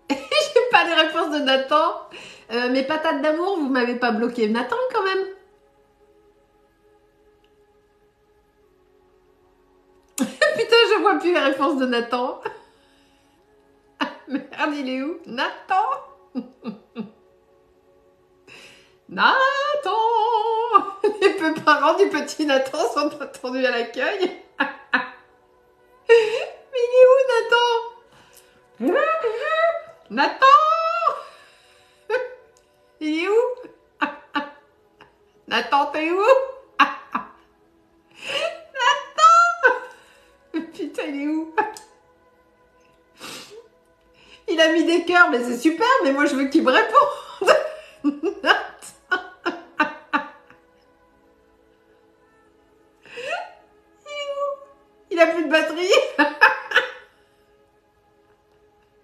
J'ai pas les réponses de Nathan. Mes patates d'amour, vous m'avez pas bloqué. Nathan, quand même. Putain, je vois plus les réponses de Nathan. Merde, il est où? Nathan. Nathan. Les peu parents du petit Nathan sont attendus à l'accueil. Mais il est où, Nathan? Nathan. Il est où? Nathan, t'es où? Nathan. Putain, il est où? Il a mis des cœurs, mais c'est super, mais moi je veux qu'il me réponde. Il a plus de batterie.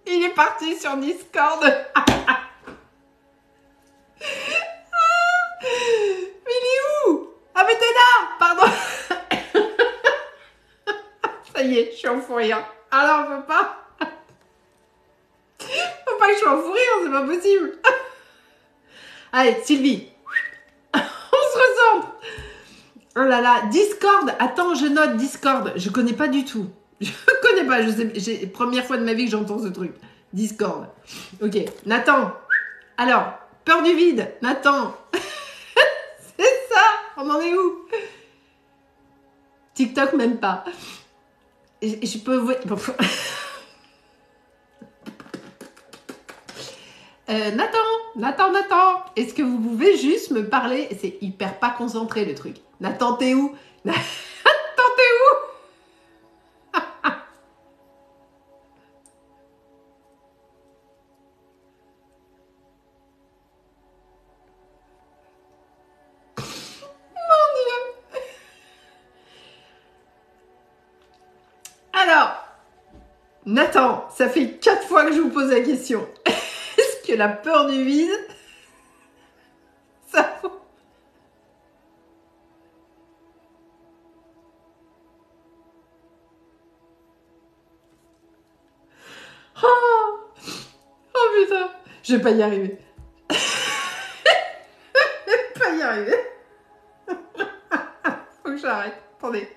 Il est parti sur Discord. Mais il est où? Ah mais t'es là. Pardon. Ça y est, je suis en fou rire. Alors on peut pas. Faut pas que je sois en fou rire, c'est pas possible. Allez, Sylvie. On se ressemble. Oh là là, Discord. Attends, je note Discord. Je connais pas du tout. Je connais pas. Je sais, première fois de ma vie que j'entends ce truc. Discord. Ok, Nathan. Alors, peur du vide. Nathan. C'est ça. On en est où? TikTok, même pas. Je peux vous... Nathan, est-ce que vous pouvez juste me parler? C'est hyper pas concentré le truc. Nathan, t'es où? Nathan, t'es où? Mon Dieu. Alors, Nathan, ça fait 4 fois que je vous pose la question. Est-ce que la peur du vide, ça vaut... Oh, oh putain, je vais pas y arriver. Je vais pas y arriver. Attendez.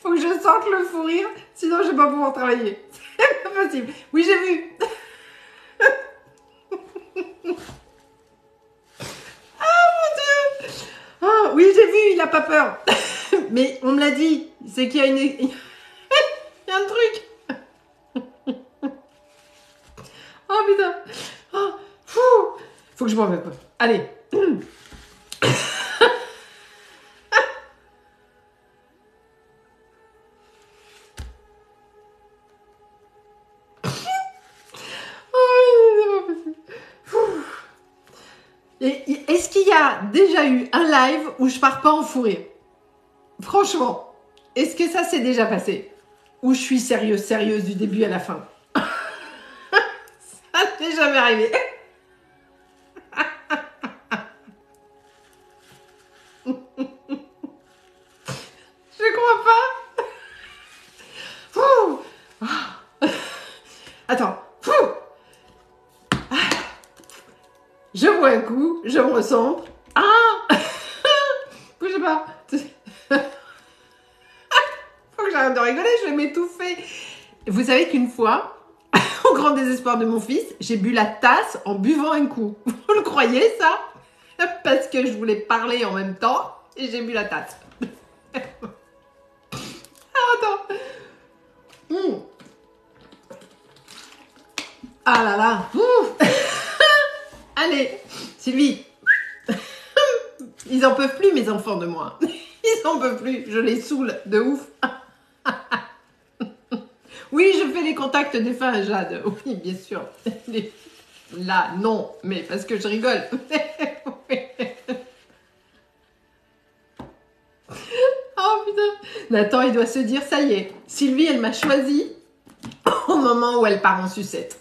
Faut que je sorte le fou rire, sinon je vais pas pouvoir travailler. C'est pas possible. Oui, j'ai vu. Ah mon Dieu. Ah, oui, j'ai vu, il a pas peur. Mais on me l'a dit, c'est qu'il y a une... il y a un truc. Oh putain. Oh, fou. Faut que je m'en mette. Allez. Est-ce qu'il y a déjà eu un live où je pars pas en fou rire? Franchement, est-ce que ça s'est déjà passé? Où je suis sérieuse du début à la fin? Ça n'est jamais arrivé. Je crois pas. Ouh. Attends. Je bois un coup, je me recentre. Ah. Bougez pas. Faut que j'arrête de rigoler, je vais m'étouffer. Vous savez qu'une fois, au grand désespoir de mon fils, j'ai bu la tasse en buvant un coup. Vous le croyez ça? Parce que je voulais parler en même temps et j'ai bu la tasse. Ah, attends. Ah là là. Allez, Sylvie. Ils en peuvent plus, mes enfants, de moi. Ils en peuvent plus. Je les saoule de ouf. Oui, je fais les contacts des fins, Jade. Oui, bien sûr. Là, non, mais parce que je rigole. Oh putain. Nathan, il doit se dire, ça y est, Sylvie, elle m'a choisi au moment où elle part en sucette.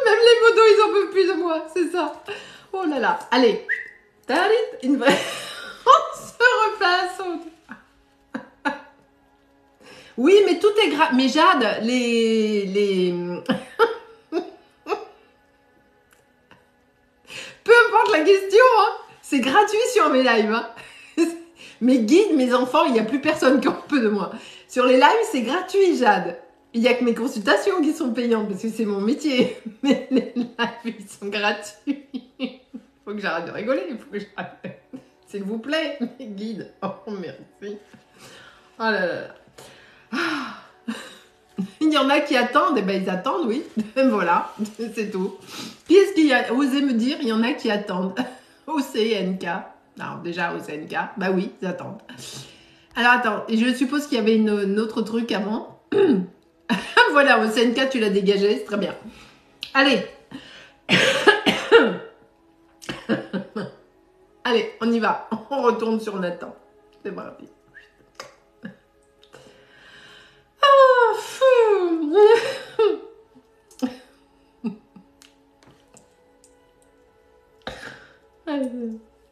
Même les modos, ils en peuvent plus de moi, c'est ça. Oh là là. Allez. Une vraie... On se replace. Oui, mais tout est grave. Mais Jade, les... Peu importe la question, hein, c'est gratuit sur mes lives. Hein. Mes guides, mes enfants, il n'y a plus personne qui en peut de moi. Sur les lives, c'est gratuit, Jade. Il n'y a que mes consultations qui sont payantes parce que c'est mon métier. Mais les lives, ils sont gratuits. Il faut que j'arrête de rigoler. Il faut que j'arrête. S'il vous plaît, mes guides. Oh, merci. Oh là là là. Ah. Il y en a qui attendent. Eh ben, ils attendent, oui. Voilà, c'est tout. Qui est-ce qui a osé me dire? Il y en a qui attendent. OCNK. Alors, déjà, OCNK. Bah oui, ils attendent. Alors, attends. Et je suppose qu'il y avait une autre truc avant. Voilà, OCNK, tu l'as dégagé. C'est très bien. Allez. Allez, on y va. On retourne sur Nathan. C'est pas rapide. Ah, fou.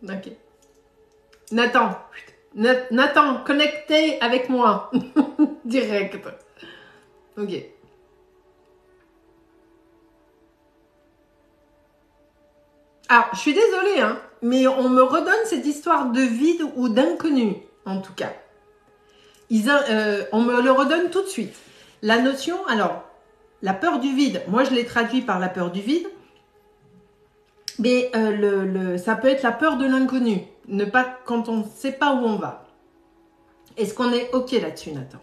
Ok. Nathan. Nathan, connecté avec moi. Direct. Ok. Alors, je suis désolée, hein, mais on me redonne cette histoire de vide ou d'inconnu, en tout cas. On me le redonne tout de suite. La notion, alors, la peur du vide, moi je l'ai traduit par la peur du vide, mais ça peut être la peur de l'inconnu, quand on ne sait pas où on va. Est-ce qu'on est OK là-dessus, Nathan?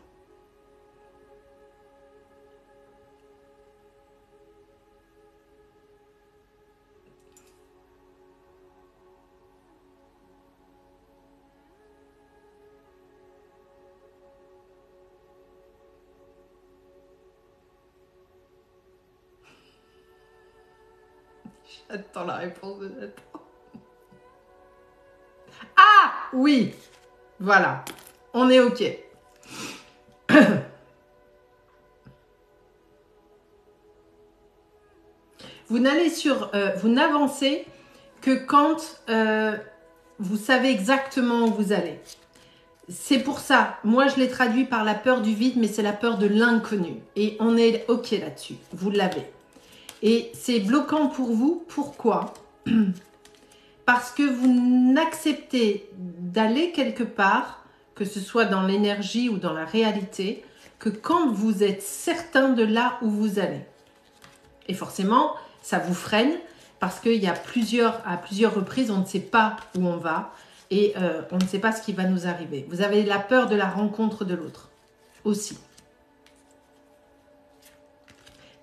J'attends la réponse de Nathan. Ah oui, voilà, on est OK. Vous n'avancez que quand vous savez exactement où vous allez. C'est pour ça, moi je l'ai traduit par la peur du vide, mais c'est la peur de l'inconnu. Et on est OK là-dessus, vous l'avez. Et c'est bloquant pour vous. Pourquoi? Parce que vous n'acceptez d'aller quelque part, que ce soit dans l'énergie ou dans la réalité, que quand vous êtes certain de là où vous allez. Et forcément, ça vous freine parce qu'il y a à plusieurs reprises, on ne sait pas où on va et on ne sait pas ce qui va nous arriver. Vous avez la peur de la rencontre de l'autre aussi.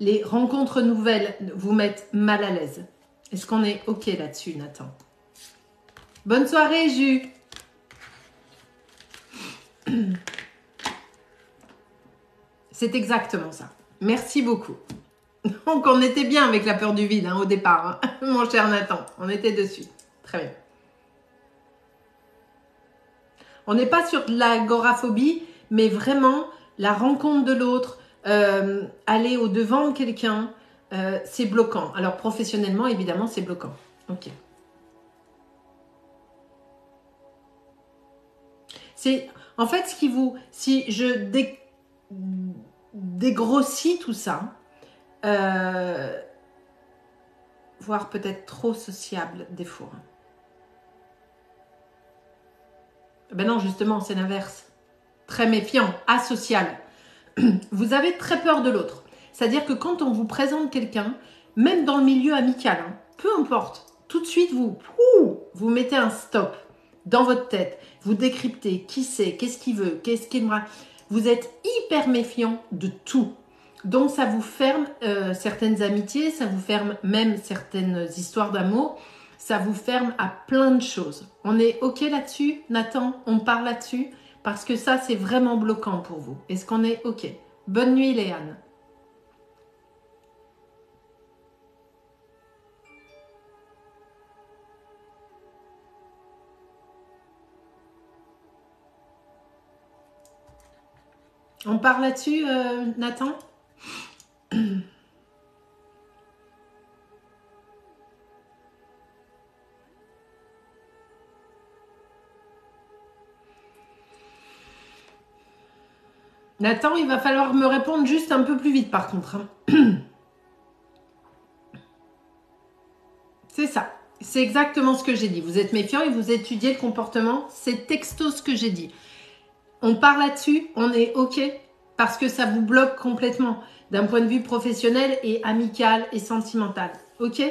Les rencontres nouvelles vous mettent mal à l'aise. Est-ce qu'on est OK là-dessus, Nathan? Bonne soirée, Jus. C'est exactement ça. Merci beaucoup. Donc, on était bien avec la peur du vide au départ, hein, mon cher Nathan. On était dessus. Très bien. On n'est pas sur de l'agoraphobie, mais vraiment la rencontre de l'autre, aller au-devant de quelqu'un, c'est bloquant. Alors, professionnellement, évidemment, c'est bloquant. OK. C'est, en fait, si je dégrossis tout ça, voire peut-être trop sociable des fois. Ben non, justement, c'est l'inverse. Très méfiant, asocial. Vous avez très peur de l'autre. C'est-à-dire que quand on vous présente quelqu'un, même dans le milieu amical, peu importe, tout de suite vous mettez un stop dans votre tête. Vous décryptez qui c'est, qu'est-ce qu'il veut, qu'est-ce qu'il aimera. Vous êtes hyper méfiant de tout. Donc ça vous ferme certaines amitiés, ça vous ferme même certaines histoires d'amour, ça vous ferme à plein de choses. On est OK là-dessus, Nathan? On parle là-dessus? Parce que ça, c'est vraiment bloquant pour vous. Est-ce qu'on est OK? Bonne nuit, Léane. On parle là-dessus, Nathan? Nathan, il va falloir me répondre juste un peu plus vite par contre. C'est ça. C'est exactement ce que j'ai dit. Vous êtes méfiant et vous étudiez le comportement. C'est texto ce que j'ai dit. On parle là-dessus, on est OK parce que ça vous bloque complètement d'un point de vue professionnel et amical et sentimental. OK?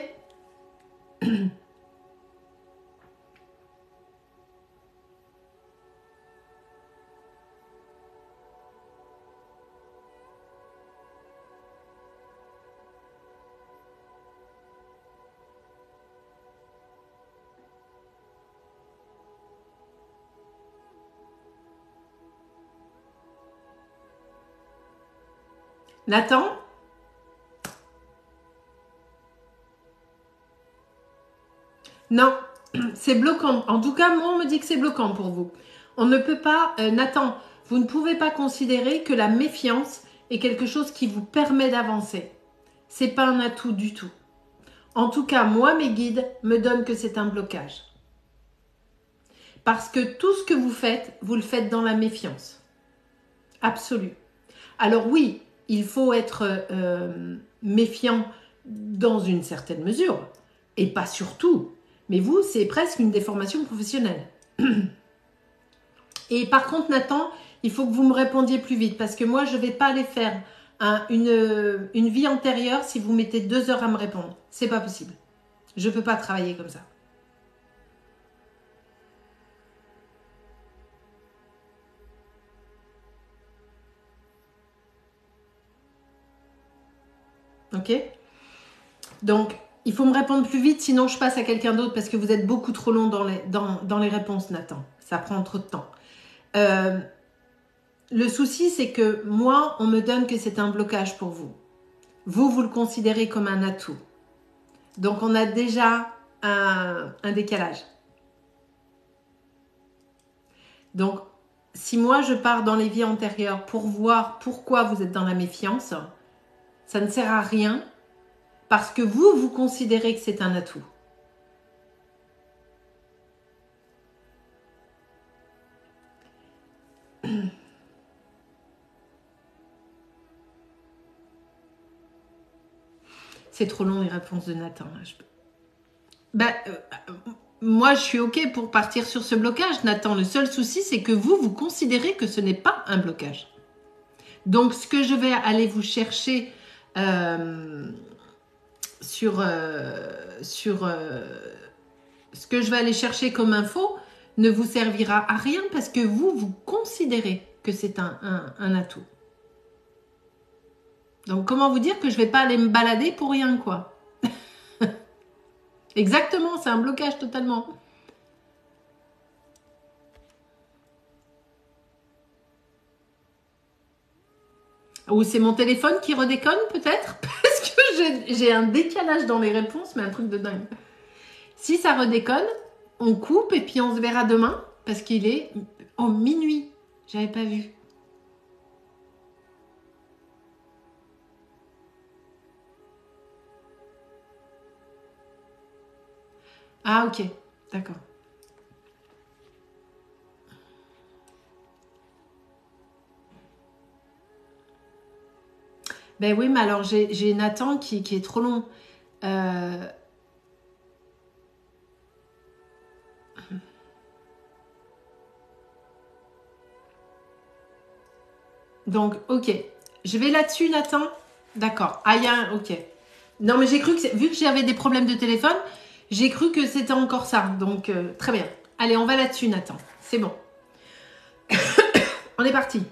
Nathan? Non, c'est bloquant. En tout cas, moi, on me dit que c'est bloquant pour vous. On ne peut pas... Nathan, vous ne pouvez pas considérer que la méfiance est quelque chose qui vous permet d'avancer. C'est pas un atout du tout. En tout cas, moi, mes guides me donnent que c'est un blocage. Parce que tout ce que vous le faites dans la méfiance. Absolue. Alors oui, il faut être méfiant dans une certaine mesure, et pas surtout. Mais vous, c'est presque une déformation professionnelle. Et par contre, Nathan, il faut que vous me répondiez plus vite, parce que moi, je ne vais pas aller faire une vie antérieure si vous mettez 2 heures à me répondre. C'est pas possible. Je ne peux pas travailler comme ça. Ok? Donc, il faut me répondre plus vite, sinon je passe à quelqu'un d'autre parce que vous êtes beaucoup trop long dans les réponses, Nathan. Ça prend trop de temps. Le souci, c'est que moi, on me donne que c'est un blocage pour vous. Vous le considérez comme un atout. Donc, on a déjà un décalage. Donc, si moi, je pars dans les vies antérieures pour voir pourquoi vous êtes dans la méfiance, ça ne sert à rien parce que vous considérez que c'est un atout. C'est trop long les réponses de Nathan. Là. Ben, moi, je suis OK pour partir sur ce blocage, Nathan. Le seul souci, c'est que vous considérez que ce n'est pas un blocage. Donc, ce que je vais aller vous chercher ce que je vais aller chercher comme info ne vous servira à rien parce que vous considérez que c'est un atout. Donc, comment vous dire que je ne vais pas aller me balader pour rien, quoi. Exactement, c'est un blocage totalement. Ou c'est mon téléphone qui redéconne peut-être parce que j'ai un décalage dans les réponses, mais un truc de dingue. Si ça redéconne, on coupe et puis on se verra demain parce qu'il est minuit. J'avais pas vu. Ah ok, d'accord. Ben oui, mais alors j'ai Nathan qui est trop long. Donc, ok. Je vais là-dessus, Nathan. D'accord. Ah, il y a un... Ok. Non, mais j'ai cru que... Vu que j'avais des problèmes de téléphone, j'ai cru que c'était encore ça. Donc, très bien. Allez, on va là-dessus, Nathan. C'est bon. On est parti.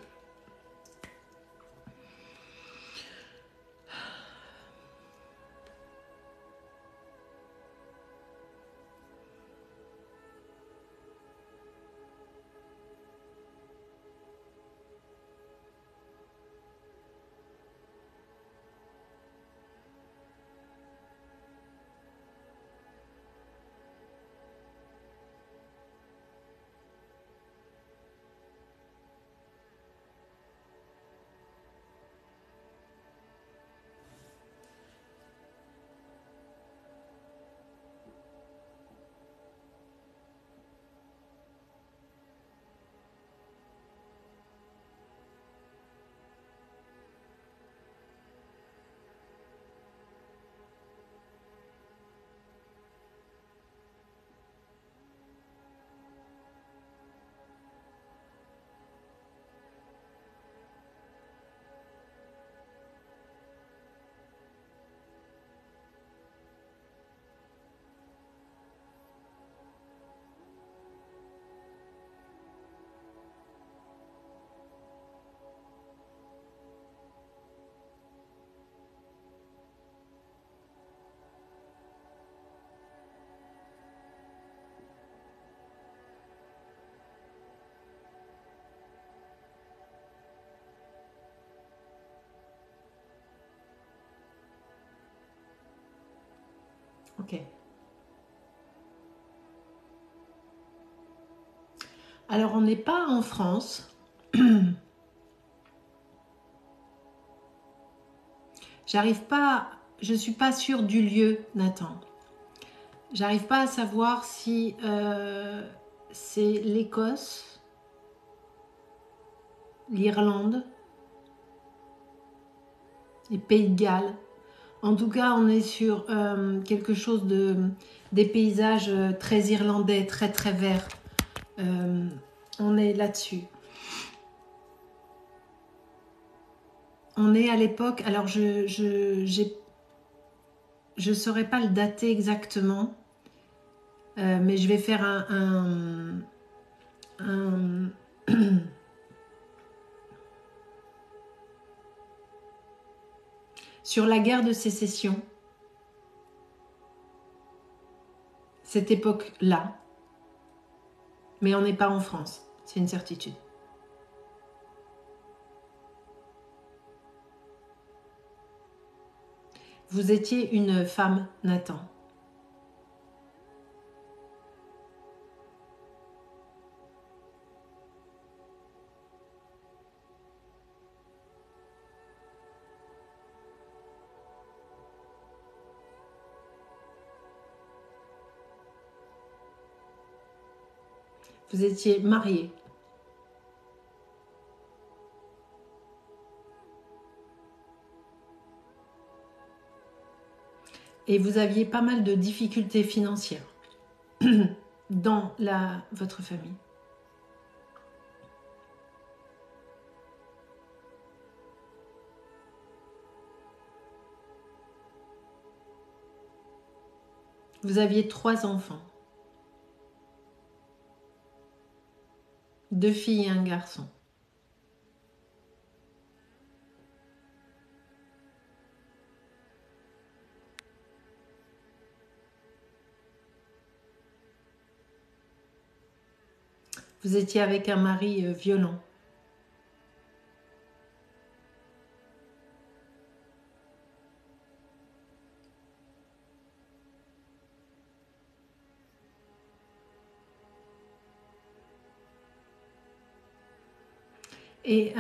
Ok. Alors, on n'est pas en France. J'arrive pas... Je suis pas sûre du lieu, Nathan. J'arrive pas à savoir si c'est l'Écosse, l'Irlande, les Pays de Galles. En tout cas, on est sur quelque chose des paysages très irlandais, très très verts. On est là-dessus. On est à l'époque, alors je saurais pas le dater exactement, mais je vais faire sur la guerre de sécession, cette époque-là, mais on n'est pas en France, c'est une certitude. Vous étiez une femme, Nathan. Vous étiez mariée. Et vous aviez pas mal de difficultés financières dans votre famille. Vous aviez 3 enfants. 2 filles et un garçon. Vous étiez avec un mari violent. Et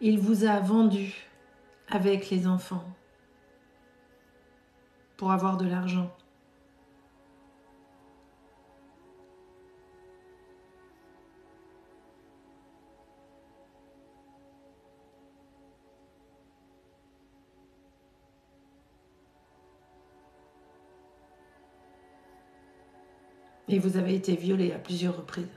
il vous a vendu avec les enfants pour avoir de l'argent. Et vous avez été violée à plusieurs reprises.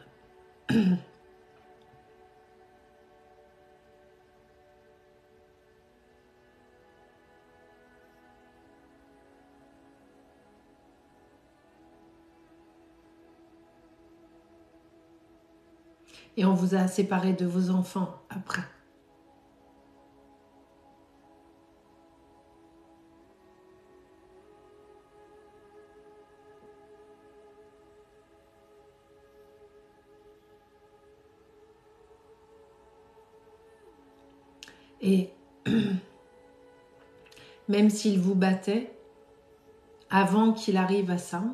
Et on vous a séparé de vos enfants après. Et même s'il vous battait, avant qu'il arrive à ça,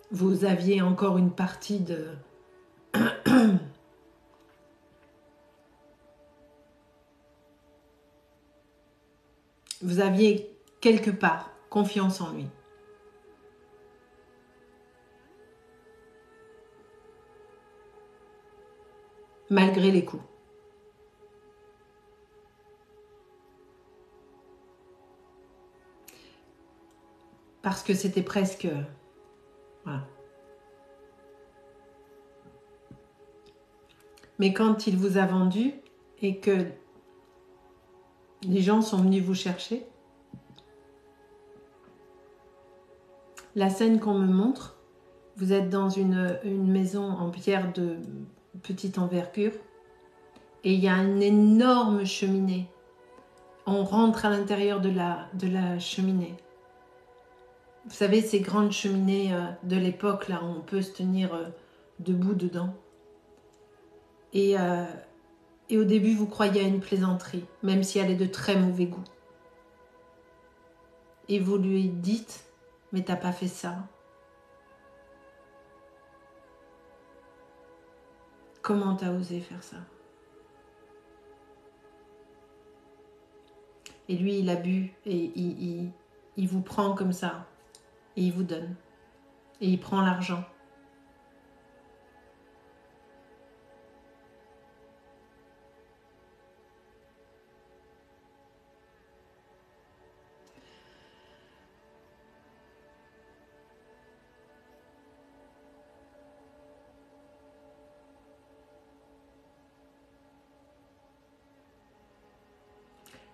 vous aviez encore une partie de... Vous aviez quelque part confiance en lui. Malgré les coups. Parce que c'était presque... Voilà. Mais quand il vous a vendu et que les gens sont venus vous chercher, la scène qu'on me montre, vous êtes dans une maison en pierre de petite envergure et il y a une énorme cheminée. On rentre à l'intérieur de la cheminée. Vous savez, ces grandes cheminées de l'époque, là, où on peut se tenir debout dedans. Et au début, vous croyez à une plaisanterie, même si elle est de très mauvais goût. Et vous lui dites, mais t'as pas fait ça. Comment t'as osé faire ça? Et lui, il a bu et il vous prend comme ça. Et il vous donne. Et il prend l'argent.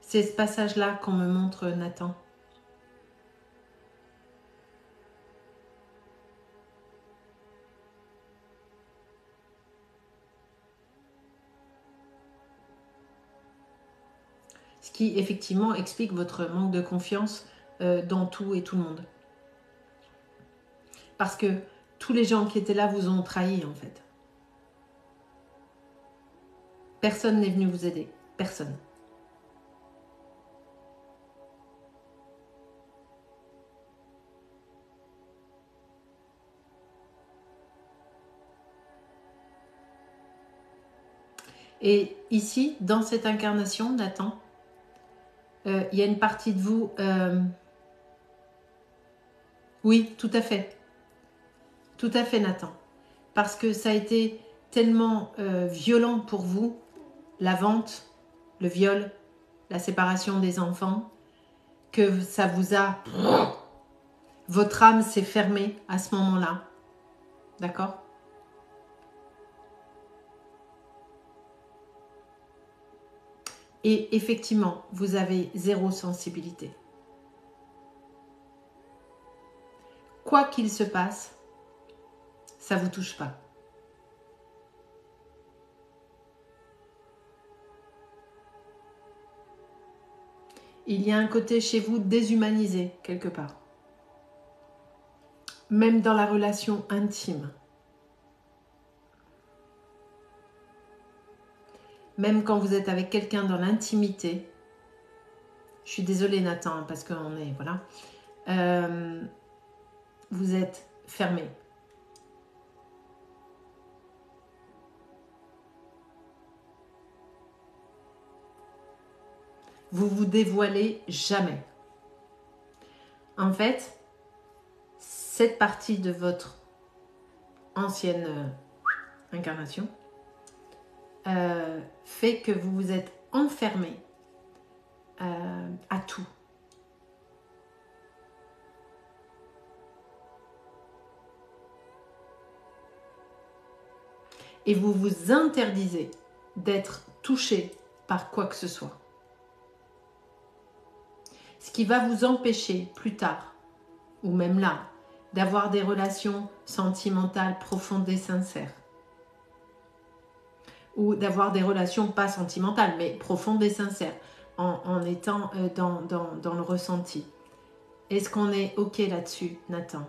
C'est ce passage-là qu'on me montre, Nathan. Ce qui, effectivement, explique votre manque de confiance dans tout et tout le monde. Parce que tous les gens qui étaient là vous ont trahi, en fait. Personne n'est venu vous aider. Personne. Et ici, dans cette incarnation, Nathan, il y a une partie de vous Oui, tout à fait. Tout à fait, Nathan. Parce que ça a été tellement violent pour vous, la vente, le viol, la séparation des enfants, que ça vous a... Votre âme s'est fermée à ce moment-là. D'accord? Et effectivement, vous avez zéro sensibilité. Quoi qu'il se passe, ça ne vous touche pas. Il y a un côté chez vous déshumanisé quelque part. Même dans la relation intime. Même quand vous êtes avec quelqu'un dans l'intimité. Je suis désolée Nathan, parce qu'on est... Voilà. Vous êtes fermé. Vous vous dévoilez jamais. En fait, cette partie de votre ancienne incarnation fait que vous vous êtes enfermé à tout. Et vous vous interdisez d'être touché par quoi que ce soit. Ce qui va vous empêcher plus tard, ou même là, d'avoir des relations sentimentales profondes et sincères. Ou d'avoir des relations pas sentimentales, mais profondes et sincères, en étant dans le ressenti. Est-ce qu'on est OK là-dessus, Nathan ?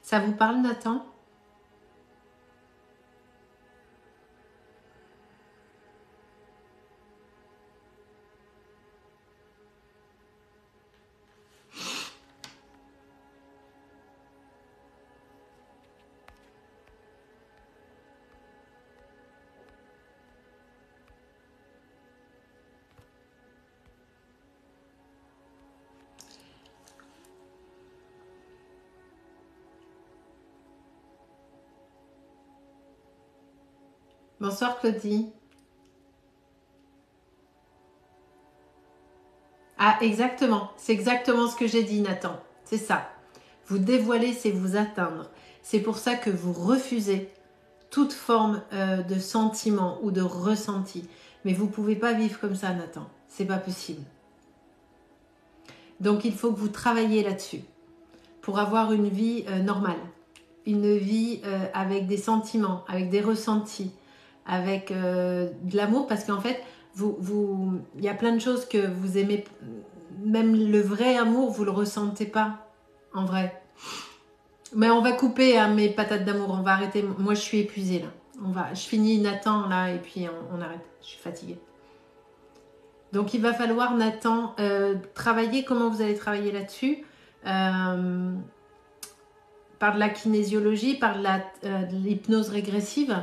Ça vous parle, Nathan ? Bonsoir Claudie. Ah, exactement. C'est exactement ce que j'ai dit, Nathan. C'est ça. Vous dévoiler, c'est vous atteindre. C'est pour ça que vous refusez toute forme de sentiment ou de ressenti. Mais vous ne pouvez pas vivre comme ça, Nathan. C'est pas possible. Donc, il faut que vous travailliez là-dessus pour avoir une vie normale. Une vie avec des sentiments, avec des ressentis, avec de l'amour. Parce qu'en fait, il y a plein de choses que vous aimez. Même le vrai amour, vous ne le ressentez pas en vrai. Mais on va couper mes patates d'amour, on va arrêter. Moi, je suis épuisée là. Je finis Nathan là et puis on arrête. Je suis fatiguée. Donc, il va falloir, Nathan, travailler. Comment vous allez travailler là-dessus par de la kinésiologie, par de l'hypnose régressive.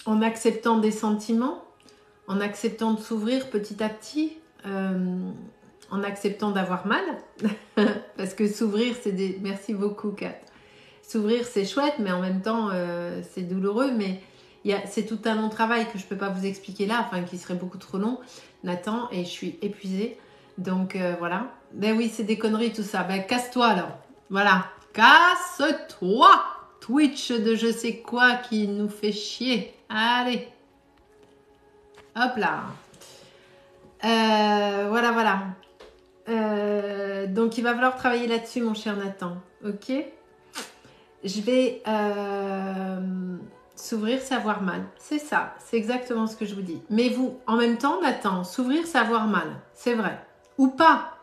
En acceptant des sentiments, en acceptant de s'ouvrir petit à petit, en acceptant d'avoir mal, parce que s'ouvrir, c'est des... Merci beaucoup, Kat. S'ouvrir, c'est chouette, mais en même temps, c'est douloureux, mais c'est tout un long travail que je ne peux pas vous expliquer là, enfin, qui serait beaucoup trop long, Nathan, et je suis épuisée. Donc, voilà. Ben oui, c'est des conneries, tout ça. Ben, casse-toi, alors. Voilà. Casse-toi! Twitch de je sais quoi qui nous fait chier. Allez. Hop là. Voilà, voilà. Donc, il va falloir travailler là-dessus, mon cher Nathan. Ok ? Je vais S'ouvrir, c'est avoir mal. C'est ça, c'est exactement ce que je vous dis. Mais vous, en même temps, Nathan, s'ouvrir, c'est avoir mal. C'est vrai. Ou pas.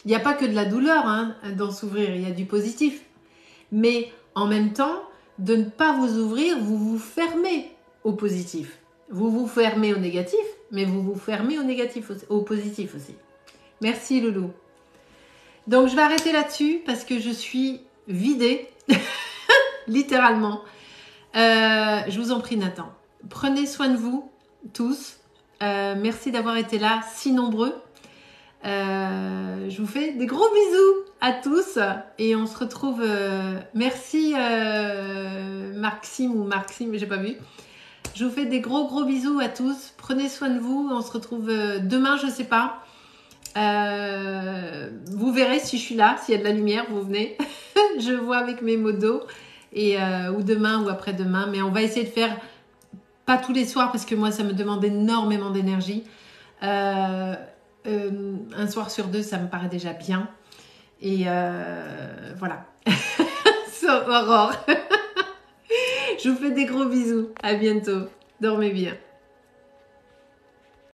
Il n'y a pas que de la douleur hein, dans s'ouvrir, il y a du positif. Mais en même temps, de ne pas vous ouvrir, vous vous fermez au positif. Vous vous fermez au négatif, mais vous vous fermez au négatif, au positif aussi. Merci Loulou. Donc je vais arrêter là-dessus parce que je suis vidée, littéralement. Je vous en prie Nathan. Prenez soin de vous tous. Merci d'avoir été là, si nombreux. Je vous fais des gros bisous à tous et on se retrouve. Merci Maxime ou Maxime, j'ai pas vu. Je vous fais des gros bisous à tous. Prenez soin de vous. On se retrouve demain, je sais pas. Vous verrez si je suis là, s'il y a de la lumière, vous venez. Je vois avec mes modos et ou demain ou après-demain. Mais on va essayer de faire pas tous les soirs parce que moi ça me demande énormément d'énergie. Un soir sur 2, ça me paraît déjà bien. Et voilà. Aurore. Je vous fais des gros bisous. À bientôt. Dormez bien.